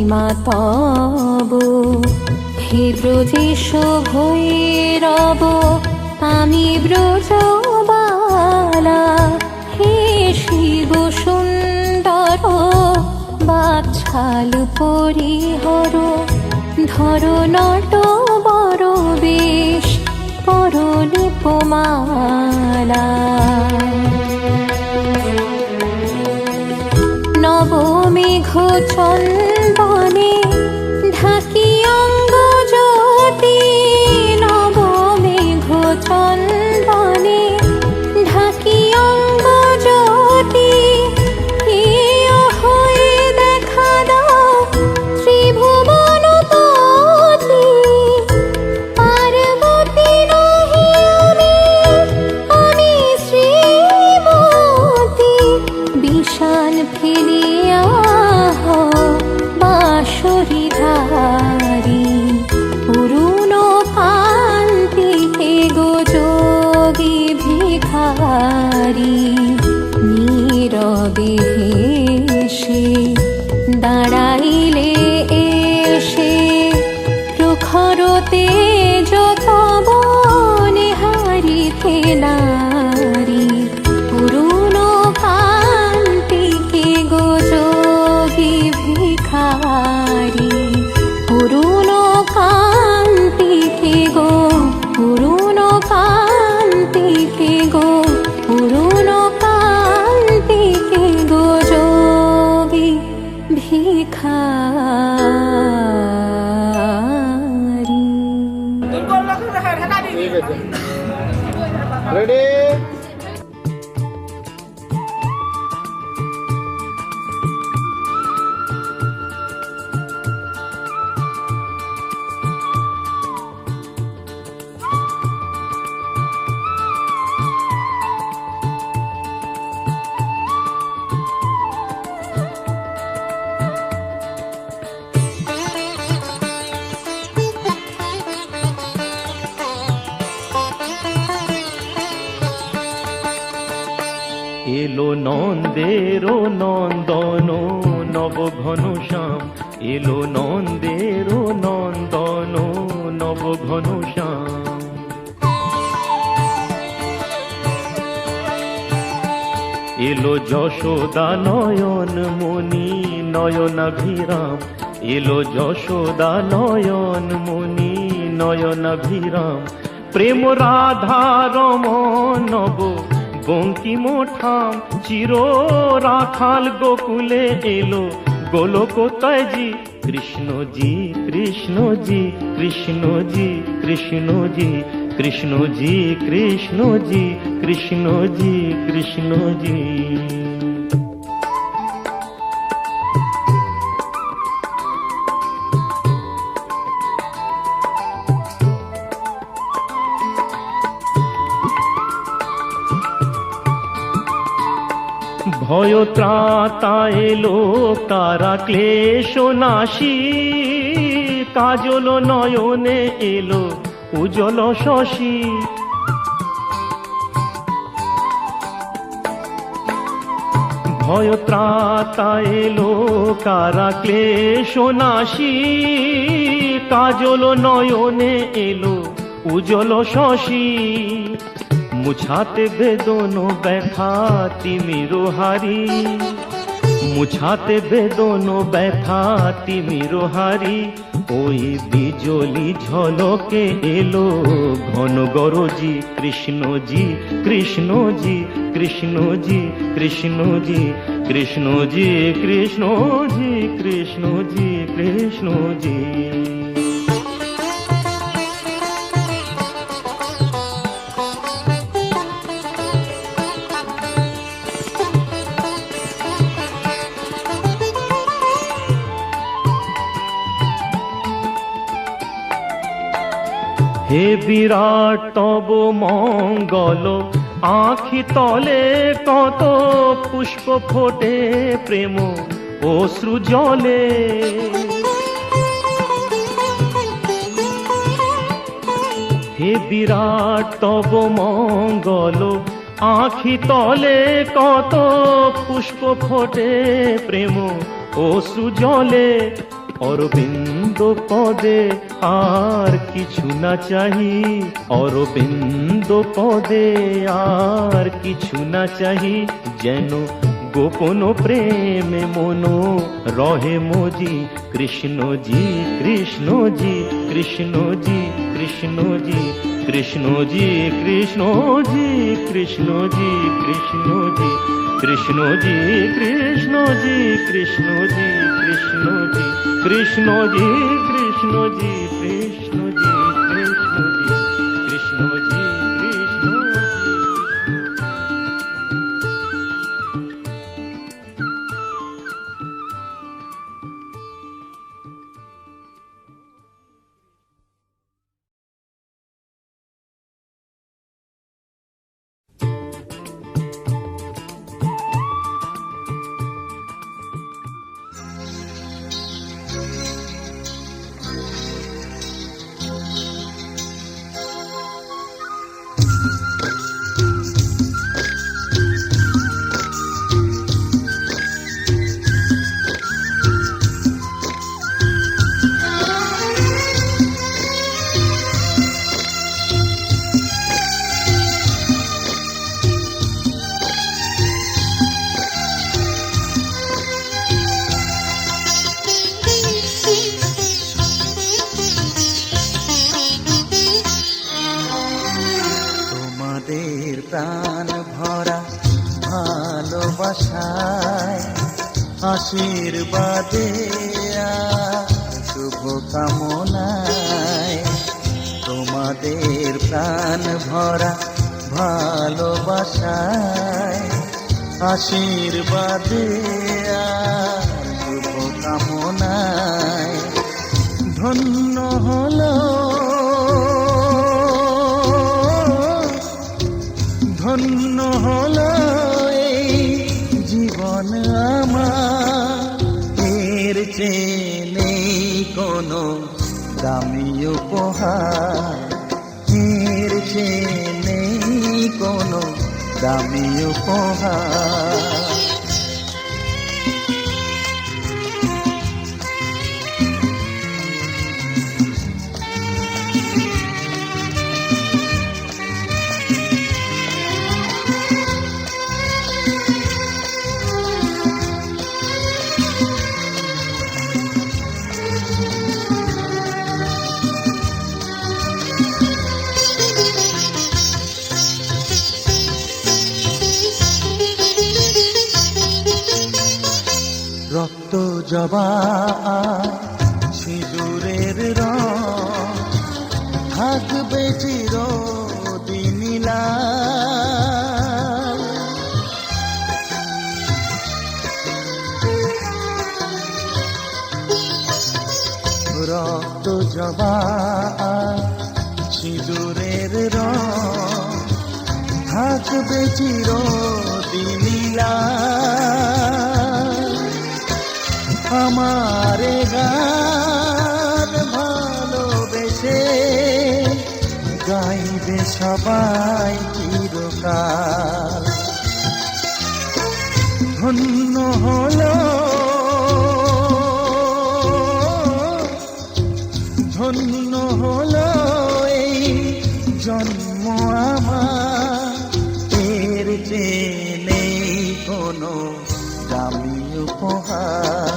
মহিমা তব হে ব্রজেশ ভৈরব আমি ব্রজবালা হে শিব সুন্দর বাছাল পরিহর ধর নট বর বেশ পরনে পোমালা নবমেঘ চন্দনে ঢাকি অঙ্গ জ্যোতি নবমেঘ চন্দনে ঢাকি অঙ্গ জ্যোতি হয়ে দেখা দাও ত্রিভুবনপতি পার্বতী নহি আমি শ্রীমতী বিষান ফিরিয়া বাঁশরীধারী অরুণ কান্তি হে গো যোগী ভিখারী নীরবে হেসে দাঁড়াইলে এসে প্রখরতে যত বনে হারিতে নারী অরুণ কান্তি হে গো যোগী ভিখারী অরুণ কান্তি হে গো অরুণ কান্তি হে গো অরুণ কান্তি হে গো যোগী ভিখারী। রেডি এলো নন্দের নন্দন নব ঘনশ্যাম এলো নন্দের নন্দন নব ঘনশ্যাম এলো যশোদা নয়ন মণি নয়নাভিরাম এলো যশোদা নয়ন মণি নয়নাভিরাম প্রেম রাধা রমণ নব বঙ্কিম ঠাম চির রাখাল গোকুলে এলো গোলকতায়জি কৃষ্ণজি কৃষ্ণজি কৃষ্ণজি কৃষ্ণজি কৃষ্ণজি কৃষ্ণজি কৃষ্ণজি কৃষ্ণজি ভয় ত্রাতা এলো তারা ক্লেশ নাশী কাজল নয়নে এলো উজ্জ্বল শশী ভয় ত্রাতা এলো কারা ক্লেশ নাশী কাজল নয়নে এলো উজ্জ্বল শশী মুছাতে বেদন ব্যথা তিমির হারি মুছাতে বেদন ব্যথা তিমির হারি ওই বিজলি ঝলকে এলো ঘন গরজি কৃষ্ণজি কৃষ্ণজি কৃষ্ণজি কৃষ্ণজি কৃষ্ণজি কৃষ্ণজি কৃষ্ণজি কৃষ্ণজি হে বিরাট তব মঙ্গল আঁখি তলে কত পুষ্প ফোটে প্রেম অশ্রু জলে হে বিরাট তব মঙ্গল আঁখি তলে কত পুষ্প ফোটে প্রেম অশ্রু জলে অরবিন্দ পদে আর কিছু না চাহি, অরবিন্দ পদে আর কিছু না চাহি, যেন গোপন প্রেমে মনো রহে মোজি। কৃষ্ণজি কৃষ্ণজি কৃষ্ণজি কৃষ্ণজি কৃষ্ণজি কৃষ্ণজি কৃষ্ণজি কৃষ্ণজি কৃষ্ণজি কৃষ্ণজি কৃষ্ণজি কৃষ্ণজি কৃষ্ণজি কৃষ্ণজি কৃষ্ণজি কৃষ্ণজি কৃষ্ণজি কৃষ্ণজি। তোমাদের প্রাণ ভরা ভালোবাসায়, আশীর্বাদে শুভ কামনায়, তোমাদের প্রাণ ভরা ভালোবাসায়, আশীর্বাদে শুভ কামনায়, ধন্য হলো ধন্য হলো এই জীবন আমার, এর চেয়ে নেই কোনো দামি উপহার, এর চেয়ে নেই কোনো দামি উপহার। রক্ত জবা সিঁদুরের রং থাকবে চিরদিন লাল, রক্ত জবা সিঁদুরের রং থাকবে চিরদিন লাল। আমারে গান ভালোবেসে গাইবে সবাই চিরকাল, ধন্য হলো ধন্য হলো এই জন্ম আমার, এর চেয়ে নেই কোনো দামি উপহার,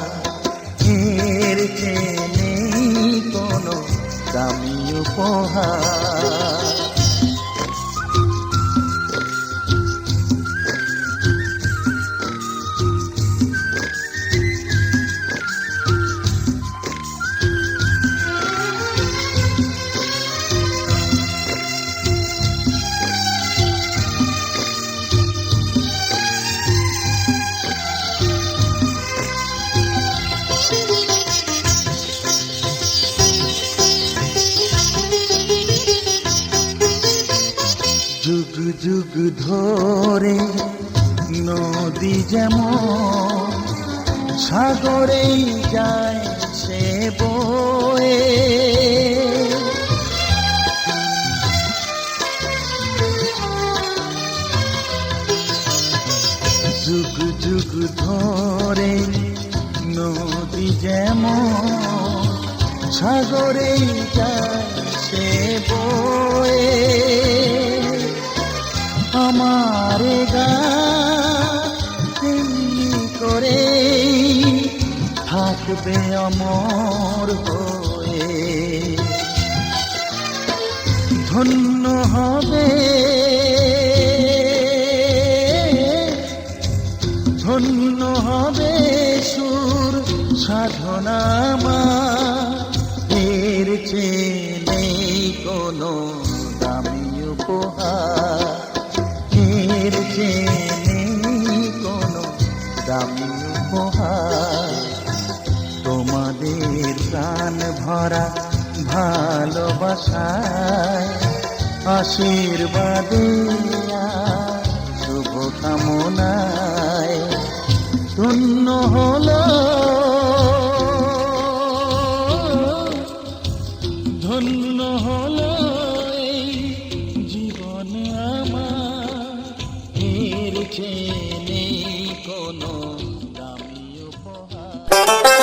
এর চেয়ে নেই কোনো দামি উপহার। যুগ যুগ ধরে নদী যেমন সাগরেই যায় সে বয়ে, যুগ যুগ ধরে নদী যেমন সাগরে যায় সে বয়ে আমার গান করে থাকবে অমর হয়ে ধন্য হবে ধন্য হবে সুর সাধনা এর চেয়ে নেই কোনো দামি উপহার এর চেয়ে নেই কোনো দামি উপহার তোমাদের প্রাণ ভরা ভালোবাসায় আশীর্বাদে শুভ কামনায় ধন্য হলো ধন্য হলো এই জীবন আমার এর চেয়ে নেই কোনো দামি উপহার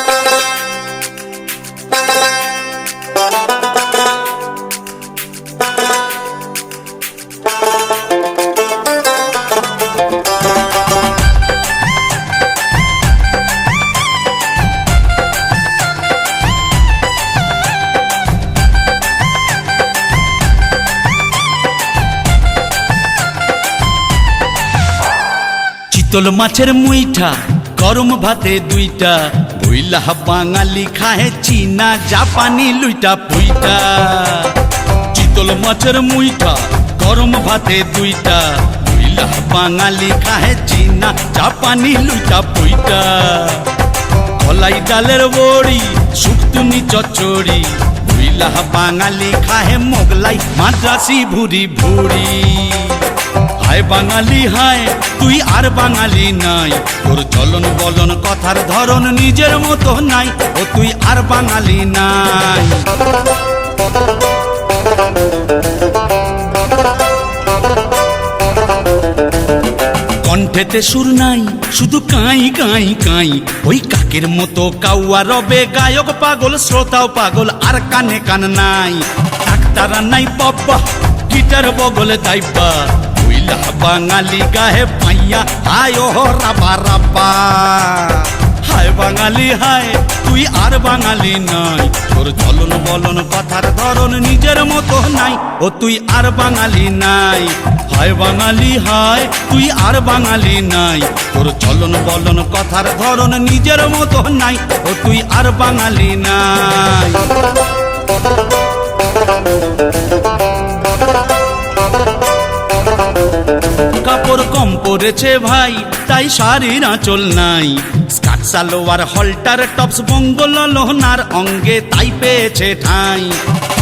চিতল মাছের মুইঠা গরম ভাতে দুইটা বইলা বাঙালি খায় চীনা জাপানি লুইটা পুইটা চিতল মাছের মুইঠা গরম ভাতে দুইটা বইলা বাঙালি খায় চীনা জাপানি লুইটা পুইটা কলাই ডালের বড়ি শুক্তুনি চচ্চড়ি বইলা বাঙালি খায় মোগলাই মাদ্রাসি ভুরি ভুরি হায় বাঙালি হায় তুই আর বাঙালি নাই তোর চলন বলন কথার ধরন নিজের মতো নাই ও তুই আর বাঙালি নাই কণ্ঠেতে সুর নাই শুধু কাই কাই কাই ওই কাকের মতো কাউয়া রবে গায়ক পাগল শ্রোতাও পাগল আর কানে কান নাই ডাক্তারা নাই বাবা গিটার বগলে দাইবা বাঙালি গাহে পাইয়া হায় ও রাবা রাবা হায় বাঙালি হায় তুই আর বাঙালি নাই তোর চলন বলন কথার ধরন নিজের মতো নাই ও তুই আর বাঙালি নাই হায় বাঙালি হায় তুই আর বাঙালি নাই তোর চলন বলন কথার ধরন নিজের মতো নাই ও তুই আর বাঙালি নাই কাপড় কম পরেছে ভাই তাই শাড়ির আঁচল নাই স্কার্ট সালোয়ার হলটার টপস বঙ্গল লোহনার অঙ্গে তাই পেয়েছে ঠাঁই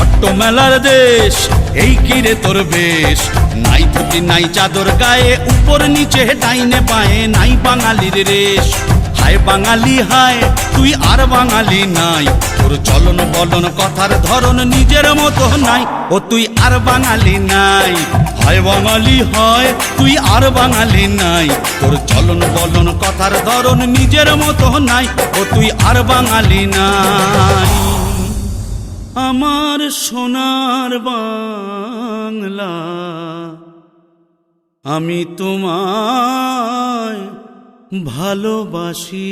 অট্ট মেলার দেশ এই কিরে তোর বেশ নাই ধুতি নাই চাদর গায়ে উপর নিচে ডাইনে পায়ে নাই বাঙালির রেশ হায় বাঙালি হায় তুই আর বাঙালি নাই তোর চলন বলন কথার ধরন নিজের মতো নাই ও তুই আর বাঙালি নাই হায় বাঙালি হয় তুই আর বাঙালি নাই তোর চলন বলন কথার ধরন নিজের মতো নাই ও তুই আর বাঙালি নাই আমার সোনার বাংলা আমি তোমায় ভালোবাসি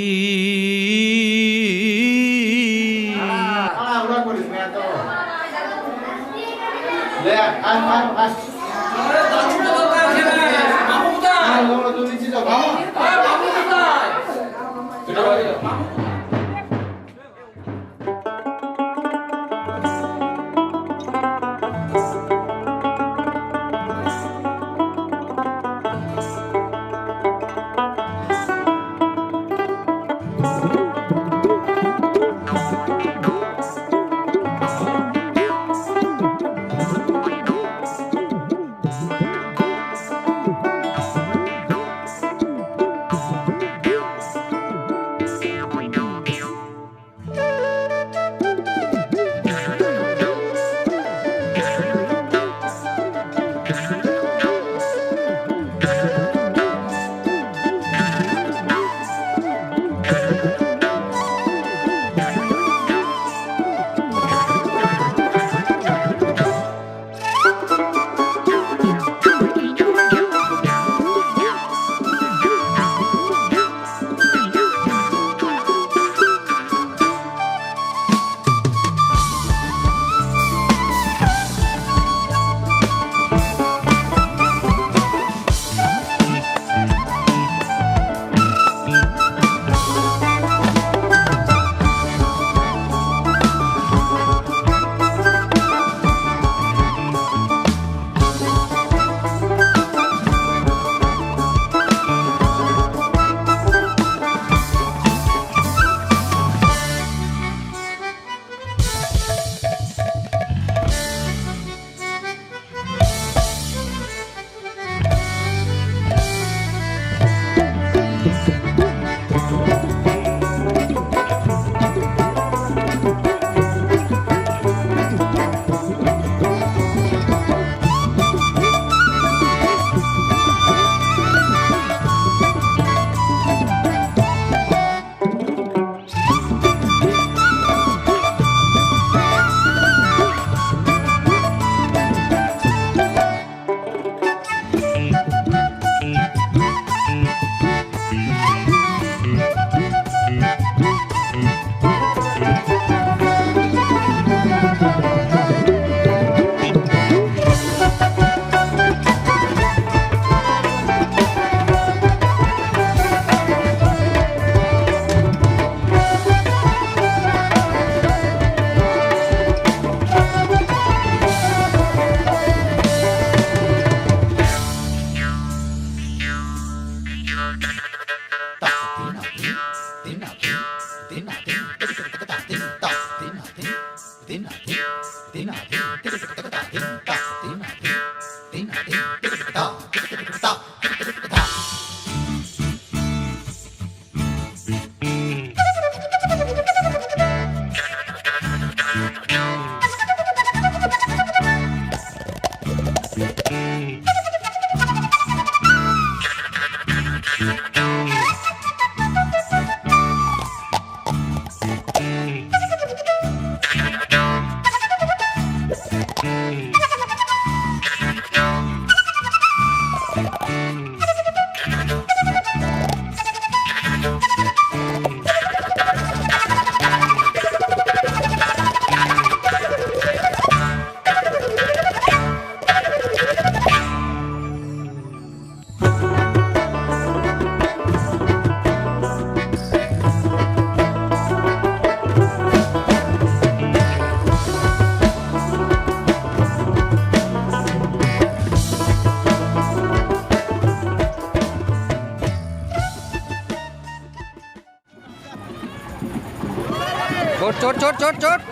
চোট চোট চোট চোট চোট